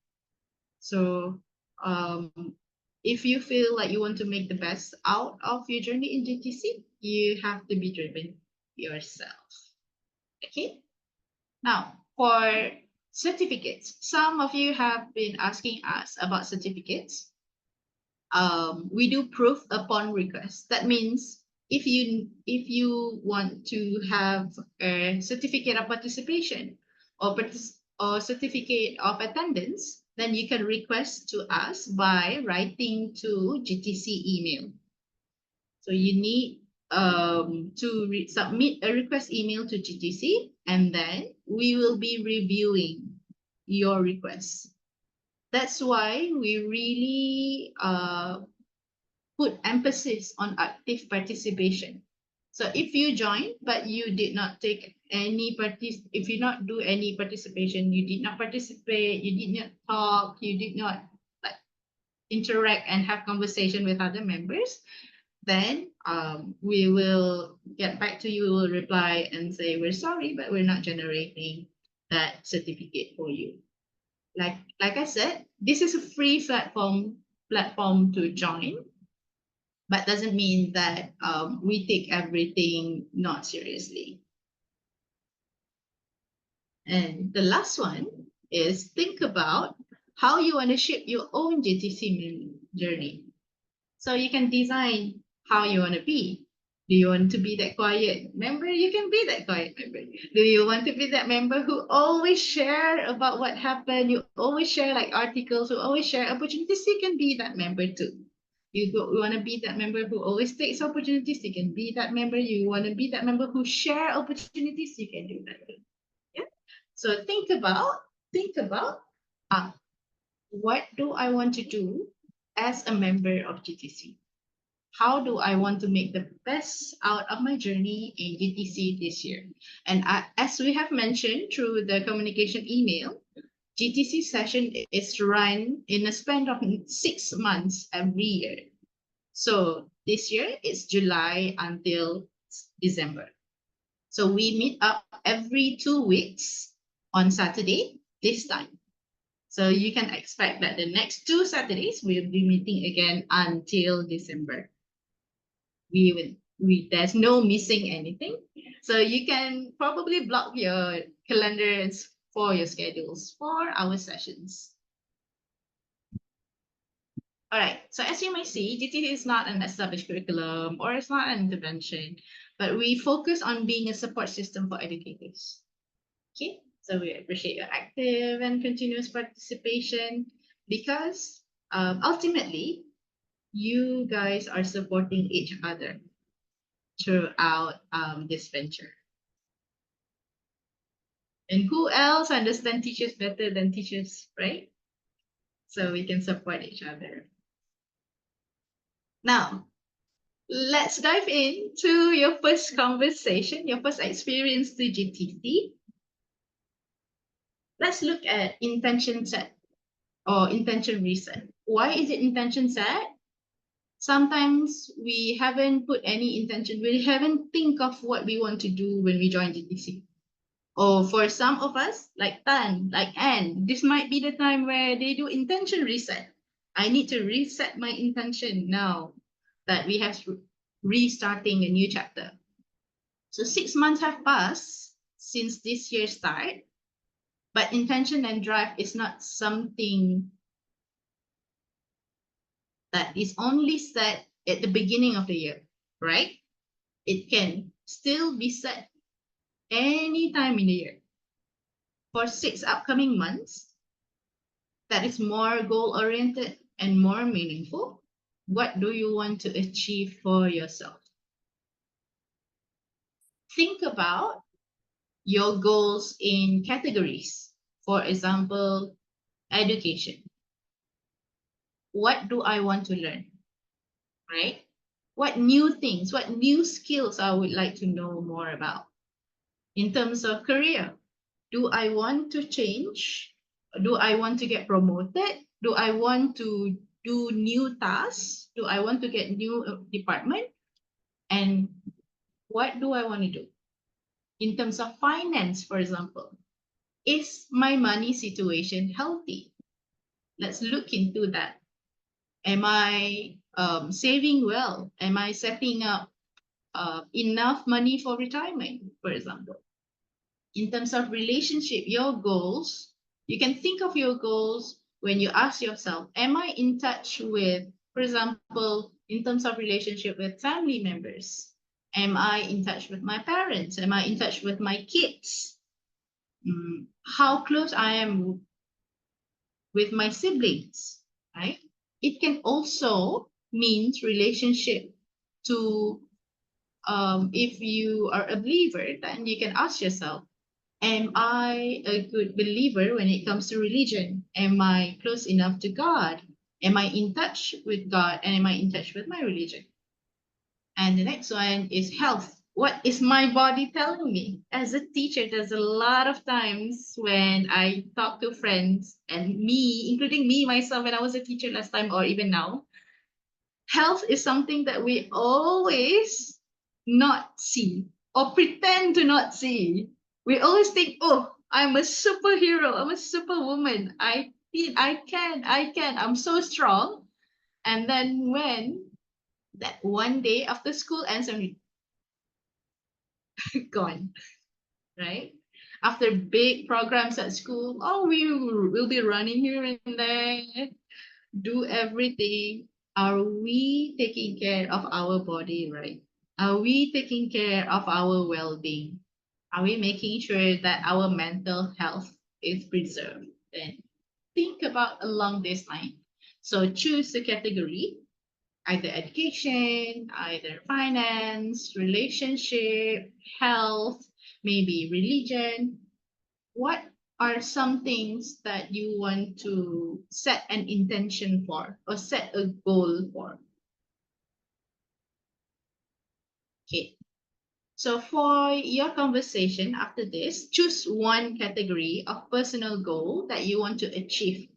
So if you feel like you want to make the best out of your journey in GTC, you have to be driven yourself. Okay. Now, for certificates, some of you have been asking us about certificates. We do proof upon request. That means if you want to have a certificate of participation or certificate of attendance, then you can request to us by writing to GTC email. So you need to submit a request email to GTC, and then we will be reviewing your request. That's why we really put emphasis on active participation. So if you join, but you did not take any if you not do any participation, you did not participate, you did not talk, you did not like interact and have conversation with other members, then we will get back to you, we will reply and say, we're sorry, but we're not generating that certificate for you. Like I said, this is a free platform to join, but doesn't mean that we take everything not seriously. And the last one is think about how you want to shape your own GTC journey. So you can design how you want to be. Do you want to be that quiet member? You can be that quiet member. Do you want to be that member who always share about what happened? You always share like articles, who always share opportunities? You can be that member too. You want to be that member who always takes opportunities? You can be that member. You want to be that member who share opportunities? You can do that too. Yeah. So think about what do I want to do as a member of GTC? How do I want to make the best out of my journey in GTC this year? And as we have mentioned through the communication email, GTC session is run in a span of 6 months every year. So this year it's July until December. So we meet up every 2 weeks on Saturday this time. So you can expect that the next 2 Saturdays we'll be meeting again until December. There's no missing anything. So you can probably block your calendars for your schedules for our sessions. All right, so as you may see, GTC is not an established curriculum or it's not an intervention, but we focus on being a support system for educators. Okay, so we appreciate your active and continuous participation because ultimately, you guys are supporting each other throughout this venture. And who else understands teachers better than teachers, right? So we can support each other. Now, let's dive into your first conversation, your first experience to GTC. Let's look at intention set or intention reset. Why is it intention set? Sometimes we haven't put any intention, we haven't think of what we want to do when we join GTC. Or for some of us, like Tan, like Anne, this might be the time where they do intention reset. I need to reset my intention now that we have restarting a new chapter. So 6 months have passed since this year's start, but intention and drive is not something that is only set at the beginning of the year, right? It can still be set any time in the year. For 6 upcoming months, that is more goal-oriented and more meaningful. What do you want to achieve for yourself? Think about your goals in categories. For example, education. What do I want to learn? Right? What new things, what new skills I would like to know more about? In terms of career, do I want to change? Do I want to get promoted? Do I want to do new tasks? Do I want to get new department? And what do I want to do? In terms of finance, for example, is my money situation healthy? Let's look into that. Am I saving well? Am I setting up enough money for retirement, for example? In terms of relationship, your goals, you can think of your goals when you ask yourself, am I in touch with, for example, in terms of relationship with family members? Am I in touch with my parents? Am I in touch with my kids? How close I am with my siblings, right? It can also means relationship to, if you are a believer, then you can ask yourself, am I a good believer when it comes to religion? Am I close enough to God? Am I in touch with God? And am I in touch with my religion? And the next one is health. What is my body telling me? As a teacher, there's a lot of times when I talk to friends and me, including me myself when I was a teacher last time or even now, health is something that we always not see or pretend to not see. We always think, oh, I'm a superhero, I'm a superwoman. I can, I'm so strong. And then when that one day after school ends, I'm gone, right? After big programs at school, oh, will be running here and there, do everything. Are we taking care of our body, right? Are we taking care of our well-being? Are we making sure that our mental health is preserved? Then think about along this line. So choose a category, either education, either finance, relationship, health, maybe religion. What are some things that you want to set an intention for or set a goal for? Okay. So for your conversation after this, choose one category of personal goal that you want to achieve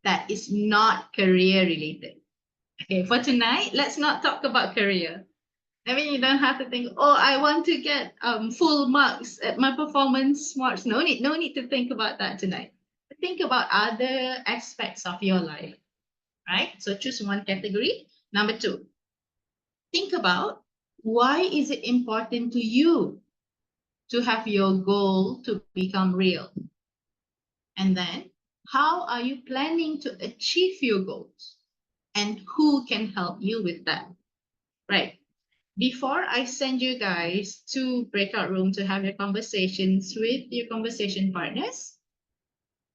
that is not career related. Okay, for tonight, let's not talk about career. I mean, you don't have to think, oh, I want to get full marks at my performance marks. No need to think about that tonight. Think about other aspects of your life, right? So choose one category. Number two, think about why is it important to you to have your goal to become real? And then how are you planning to achieve your goals? And who can help you with that, right? Before I send you guys to breakout room to have your conversations with your conversation partners,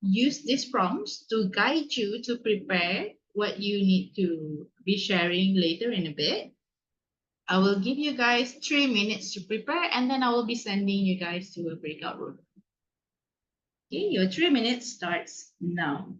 use these prompts to guide you to prepare what you need to be sharing later in a bit. I will give you guys 3 minutes to prepare and then I will be sending you guys to a breakout room. Okay, your 3 minutes starts now.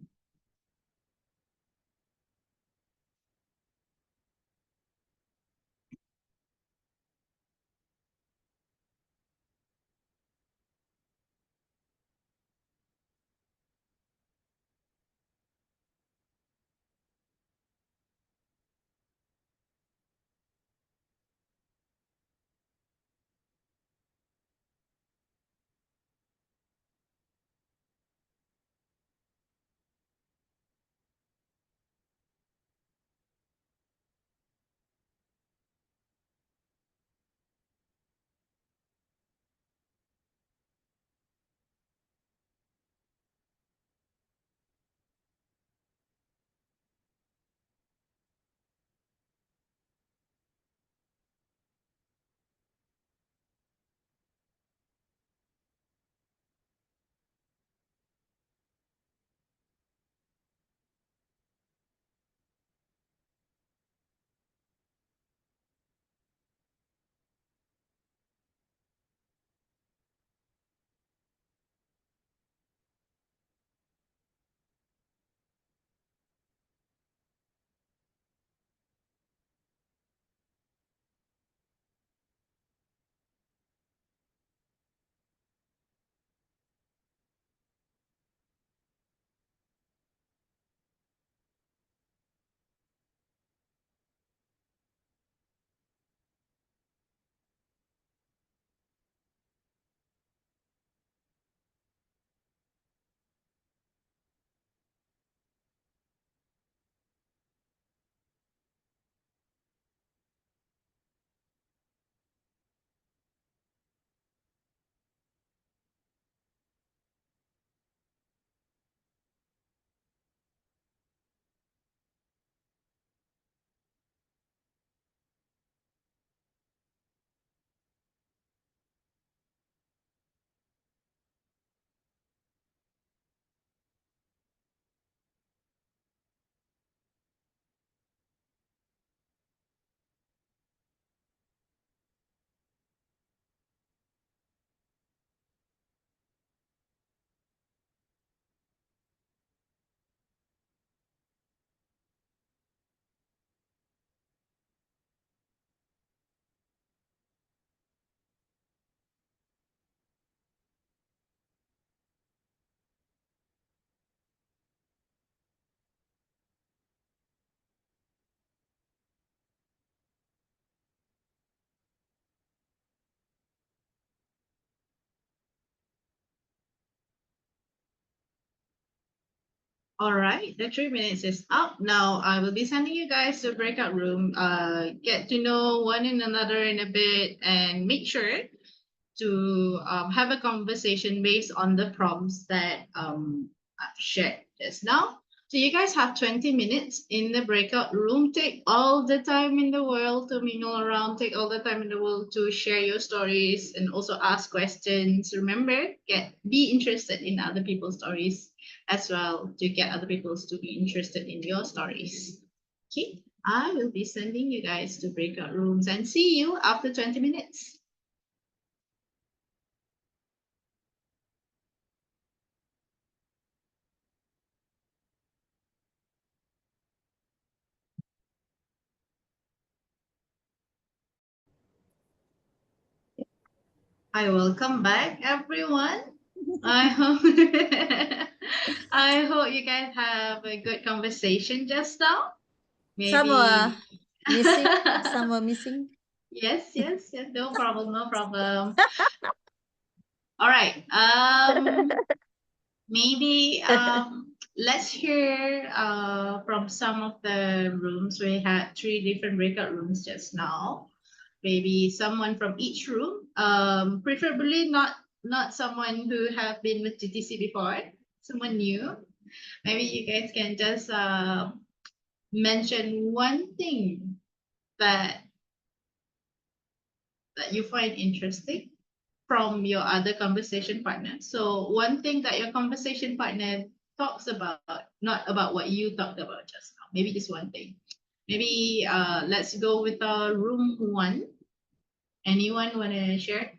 All right, the 3 minutes is up. Now I will be sending you guys to breakout room. Get to know one another in a bit and make sure to have a conversation based on the prompts that I've shared just now. So you guys have 20 minutes in the breakout room. Take all the time in the world to mingle around. Take all the time in the world to share your stories and also ask questions. Remember, be interested in other people's stories as well to get other people to be interested in your stories. Okay, I will be sending you guys to breakout rooms and see you after 20 minutes. I welcome back, everyone. I hope I hope you guys have a good conversation just now. Some were Maybe missing, some were missing. yes, yes, yes. No problem, no problem. All right. Maybe let's hear from some of the rooms. We had 3 different breakout rooms just now. Maybe someone from each room, preferably not someone who have been with GTC before, someone new. Maybe you guys can just mention one thing that you find interesting from your other conversation partner. So one thing that your conversation partner talks about, not about what you talked about just now. Maybe just one thing. Maybe let's go with room 1. Anyone want to share?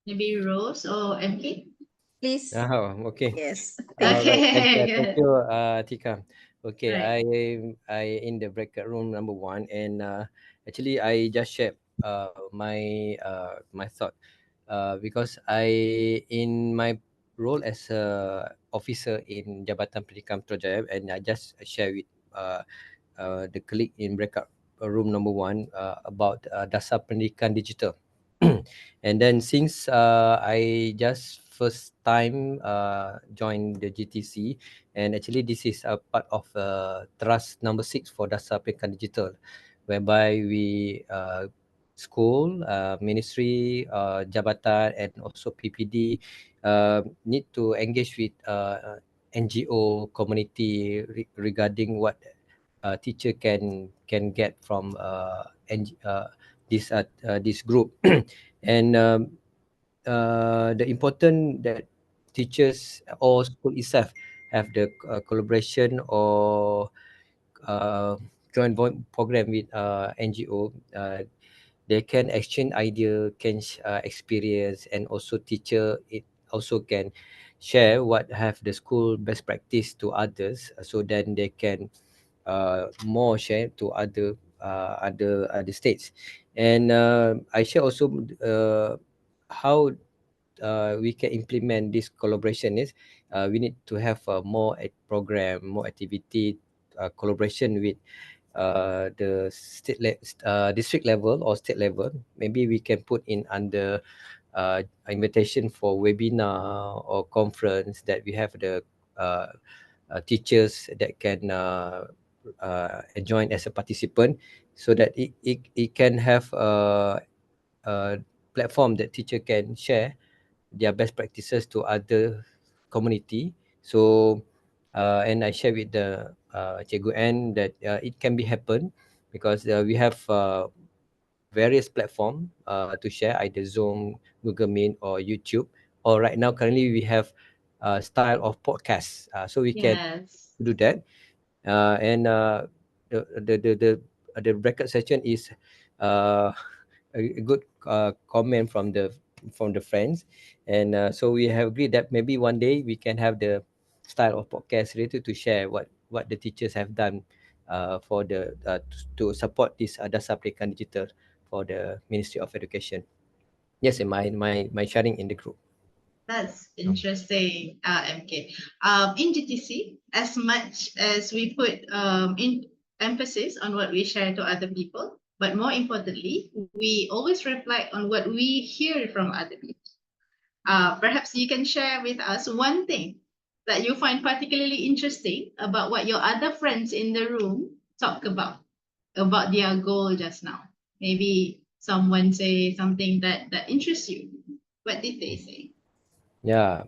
Maybe Rose or MK? Please. Oh, okay. Yes. All right. Thank Okay. you, Tika. Okay, Right. I in the breakout room number 1, and actually I just shared my thought because I in my role as a officer in Jabatan Pendidikan Putrajaya, and I just share with the colleague in breakout room number 1 about Dasar Pendidikan Digital. And then since I just first time joined the GTC, and actually this is a part of trust number 6 for Dasar Pendidikan Digital, whereby we school, ministry, jabatan, and also PPD need to engage with NGO community regarding what teacher can get from this group. And the important that teachers or school itself have the collaboration or joint program with NGO. They can exchange idea, can experience, and also teacher it also can share what have the school best practice to others, so then they can more share to other states. And I share also how we can implement this collaboration is we need to have more program, more activity, collaboration with the district level or state level. Maybe we can put in under invitation for webinar or conference that we have the teachers that can join as a participant, so that it can have a platform that teacher can share their best practices to other community. So and I share with the Cikgu Ann that it can be happen because we have various platform to share, either Zoom, Google Meet, or YouTube. Or right now, currently we have style of podcast, so we can Yes. do that. And the record session is a good comment from the friends. And so we have agreed that maybe one day we can have the style of podcast related to share what the teachers have done for the to support this Dasar Pendidikan Digital for the Ministry of Education. Yes, and my sharing in the group. That's interesting, MK. In GTC, as much as we put in emphasis on what we share to other people, But more importantly, we always reflect on what we hear from other people. Perhaps you can share with us one thing that you find particularly interesting about what your other friends in the room talk about their goal just now. Maybe someone say something that interests you. What did they say? Yeah.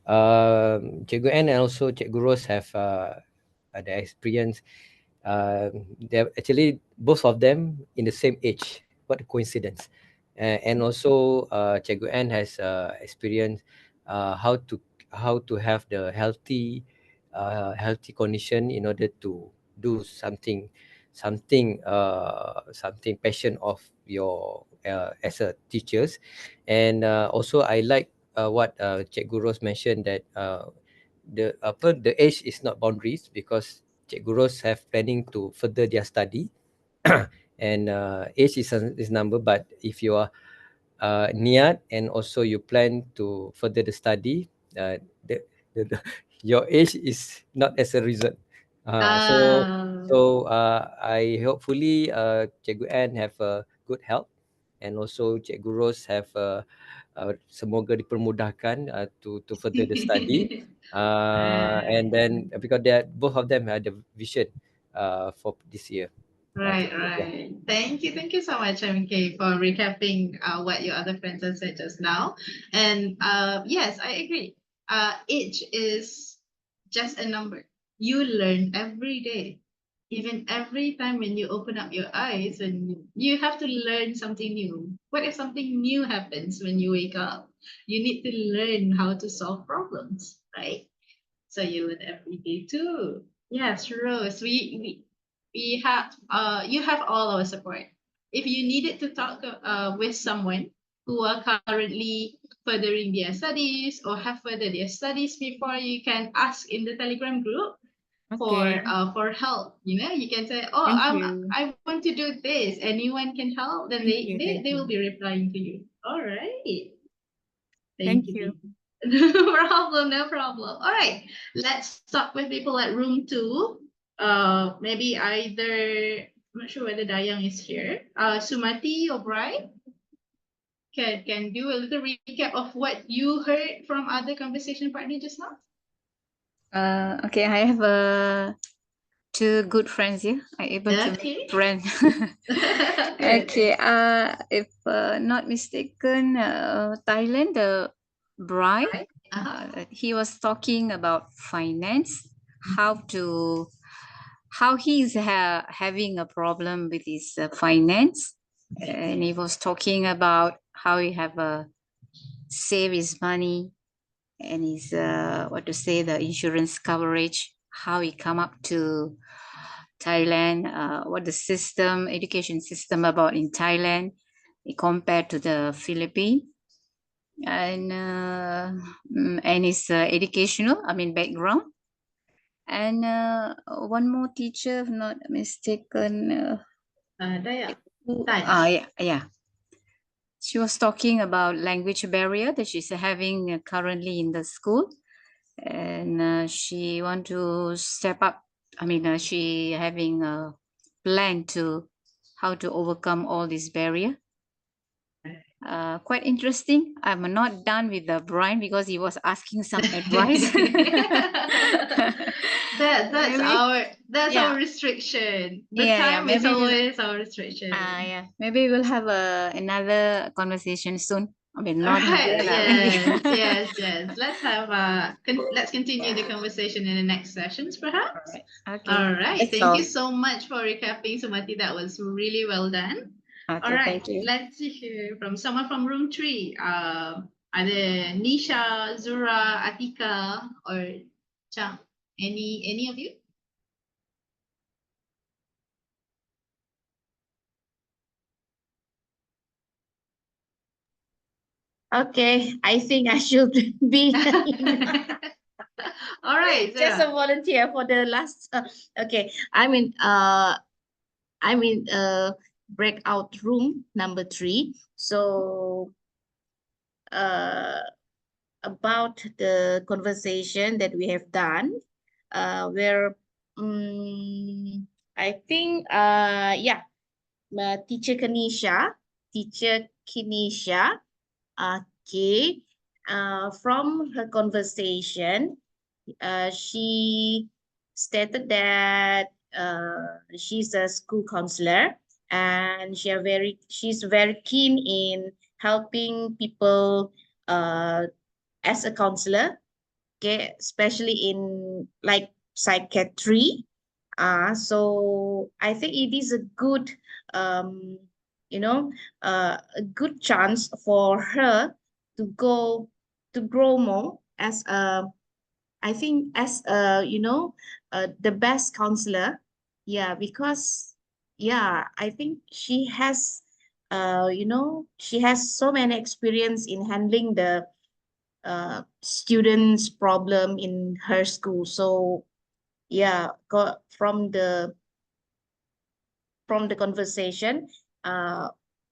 Cikgu Ann and also Cikgu Ros have the experience. They're actually both of them in the same age. What a coincidence! And also, Cikgu Ann has experience how to have the healthy condition in order to do something passion of your as a teachers. And also I like what Cikgu Ros mentioned, that the age is not boundaries, because Cikgu Ros have planning to further their study. And age is number, but if you are niat and also you plan to further the study, the, the your age is not as a reason. So Ah, I hopefully Cikgu Ann have a good health, and also Cikgu Ros have semoga dipermudahkan to further the study. And then because they both of them had the vision for this year. right, Yeah. right. Thank you so much, MK, for recapping what your other friends have said just now. And yes, I agree. Age is just a number. You learn every day. Even every time when you open up your eyes, and you have to learn something new. What if something new happens when you wake up? You need to learn how to solve problems, right? So you learn every day too. Yes, Rose. We have you have all our support. If you needed to talk with someone who are currently furthering their studies or have furthered their studies before, you can ask in the Telegram group Okay. for help. You know, you can say, "Oh, Thank you. I want to do this. Anyone can help." Then Thank you. Thank they will you. be replying to you. All right. Thank Thank you. you. No problem, no problem. All right, let's talk with people at room 2. Maybe either, I'm not sure whether Dayang is here. Sumati or Bright can do a little recap of what you heard from other conversation partners just now. Okay, I have two good friends here. I'm able to Okay. make friends. Good. Okay, if not mistaken, Thailand, the bride, Uh-huh. he was talking about finance, how he's having a problem with his finance, and he was talking about how he have save his money and his what to say, the insurance coverage, how he come up to Thailand, what the system, education system about in Thailand compared to the Philippines, and his educational, I mean, background. And one more teacher, if not mistaken, Dayang. yeah. She was talking about language barrier that she's having currently in the school, and she want to step up. I mean, she having a plan to how to overcome all this barrier. Quite interesting. I'm not done with the Brian because he was asking some advice. That's Maybe, our restriction. The yeah, time is maybe always our restriction. yeah, maybe we'll have another conversation soon. I mean, not Right. here lah, maybe. Yes. Let's continue the conversation in the next sessions, perhaps. Okay. All right. That's Thank you all. so much for recapping, Sumati. That was really well done. Okay, All right. thank you. Let's hear from someone from room 3. Either Nisha, Zura, Atika, or Chang. Any of you? Okay, I think I should be All right, just a Zura. volunteer for the last. Okay, I'm in breakout room number 3. So about the conversation that we have done, where I think yeah, Teacher Kanisha. Okay. From her conversation, she stated that she's a school counselor and she's very keen in helping people as a counselor, okay, especially in like psychiatry. So I think it is a good, um, a good chance for her to grow more as a, I think as a, the best counselor. Yeah, because yeah, I think she has so many experience in handling the students' problem in her school. So yeah, from the conversation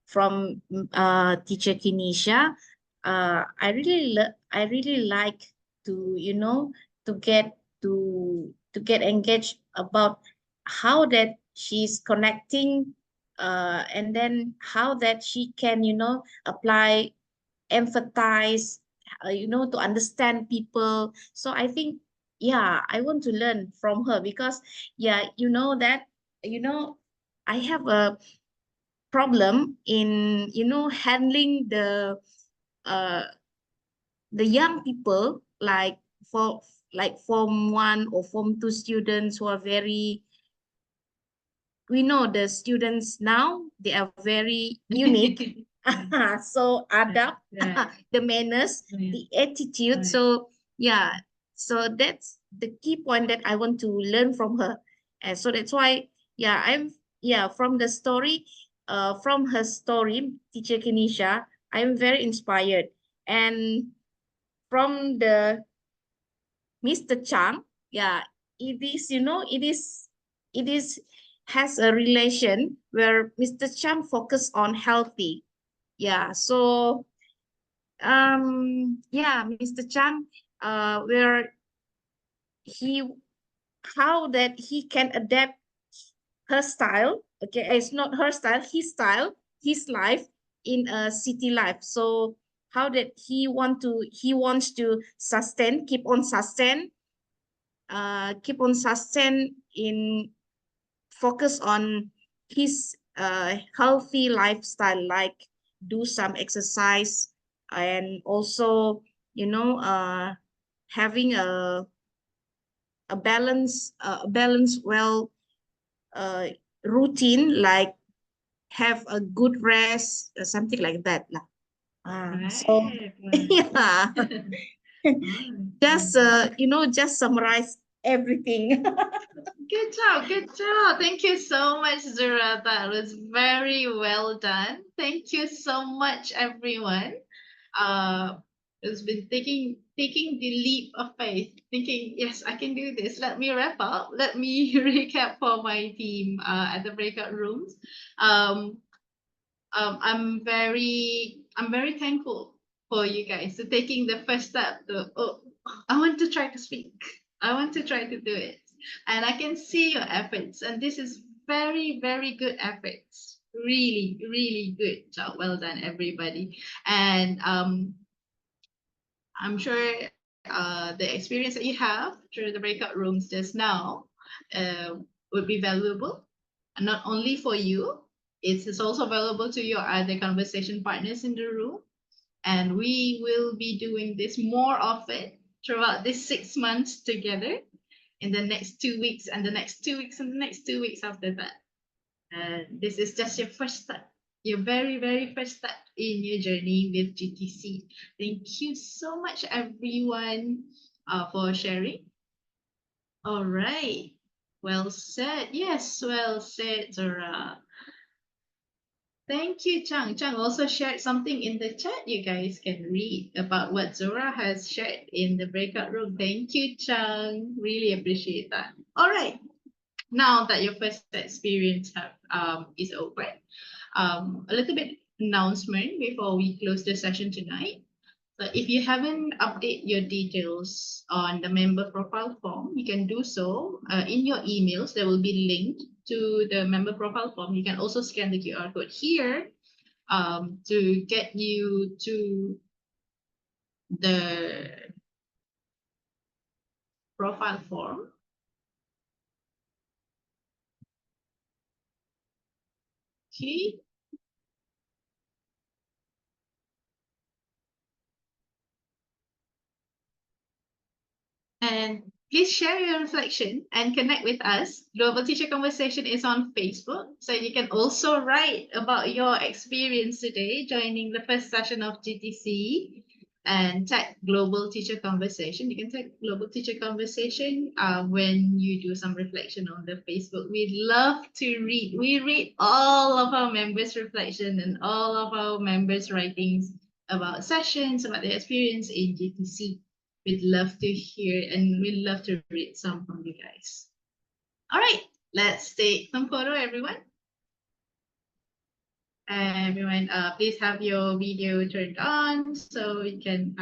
from teacher Kinesha, I really like to to get engaged about how that she's connecting and then how that she can apply, empathize, to understand people. So I think, yeah, I want to learn from her because, yeah, you know, I have a problem in, handling uh, the young people, like for like Form 1 or Form 2 students who are very, we know the students now, they are very unique. So adapt the manners, the attitude. So yeah, so that's the key point that I want to learn from her. And so that's why, yeah, from the story, from her story, teacher Kenisha, I'm very inspired. And from the Mr. Chang, yeah, it is has a relation where Mr. Chang focus on healthy. Yeah, so yeah, Mr. Chang, where he how that he can adapt her style. Okay, it's not her style, his life in a city life. So how that he wants to keep on sustain in focus on his healthy lifestyle, like do some exercise and also having a balance well uh, routine, like have a good rest, something like that lah. So Right, yeah, right. just summarize everything. Good job, good job. Thank you so much, Zura. That was very well done. Thank you so much, everyone. Who's been taking the leap of faith, thinking, yes, I can do this. Let me wrap up. Let me recap for my team at the breakout rooms. Um, I'm very thankful for you guys to taking the first step to, oh, I want to try to speak. I want to try to do it. And I can see your efforts. And this is very, very good efforts. Really, really good job. Well done, everybody. And I'm sure the experience that you have through the breakout rooms just now uh, would be valuable, and not only for you, it's also valuable to your other conversation partners in the room. And we will be doing this more often throughout this 6 months together in the next 2 weeks and the next 2 weeks and the next 2 weeks after that. And this is just your first step, your very, very first step in your journey with GTC. Thank you so much, everyone, for sharing. All right. Well said. Yes, well said, Zora. Thank you, Chang. Chang also shared something in the chat. You guys can read about what Zora has shared in the breakout room. Thank you, Chang. Really appreciate that. All right. Now that your first experience is over, a little bit announcement before we close the session tonight. So if you haven't updated your details on the member profile form, you can do so in your emails. There will be linked to the member profile form, you can also scan the QR code here to get you to the profile form. Okay. And please share your reflection and connect with us. Global Teacher Conversation is on Facebook, so you can also write about your experience today joining the first session of GTC and tag Global Teacher Conversation. You can tag Global Teacher Conversation when you do some reflection on the Facebook. We'd love to read. We read all of our members' reflection and all of our members' writings about sessions, about their experience in GTC. We'd love to hear and we'd love to read some from you guys. All right, let's take some photo, everyone. Everyone, please have your video turned on so we can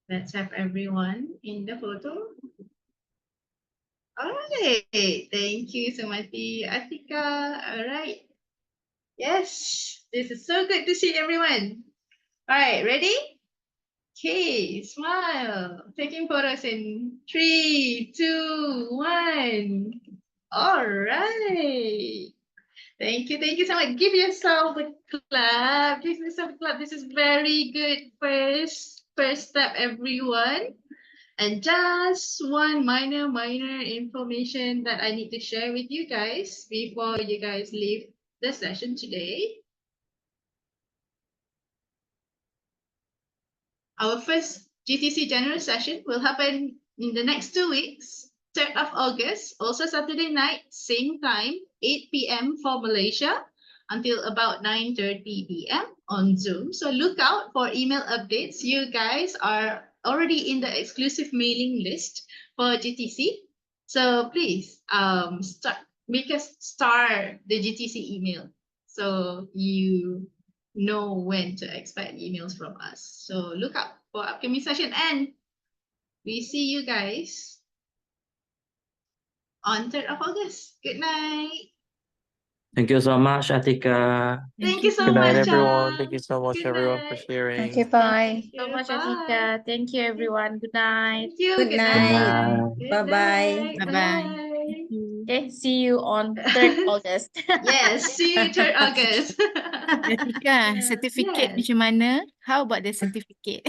let's have everyone in the photo. All right, thank you so much, Atika. All right. Yes, this is so good to see everyone. All right, ready? Okay, smile. Taking photos in 3, 2, 1. All right. Thank you so much. Give yourself a clap. Give yourself a clap. This is very good first step, everyone. And just one minor information that I need to share with you guys before you guys leave the session today. Our first GTC general session will happen in the next 2 weeks, 3rd of August, also Saturday night, same time, 8 p.m. for Malaysia until about 9:30 p.m. on Zoom. So look out for email updates. You guys are already in the exclusive mailing list for GTC. So please start the GTC email so you know when to expect emails from us. So look out for upcoming session and we see you guys on 3rd of August. Good night. Thank you so much, Atika. Thank you so Good night, much, everyone. Cham. Thank you so much, Good everyone, for night. sharing. Okay, bye. So much, Bye. Atika. Thank you, everyone. Good night. Thank you. Good Good night. night. Good Bye-bye. night. Bye-bye. Bye. Okay, see you on 3rd August. Yes, see you 3rd August. Atika, certificate Yes. macam mana? How about the certificate?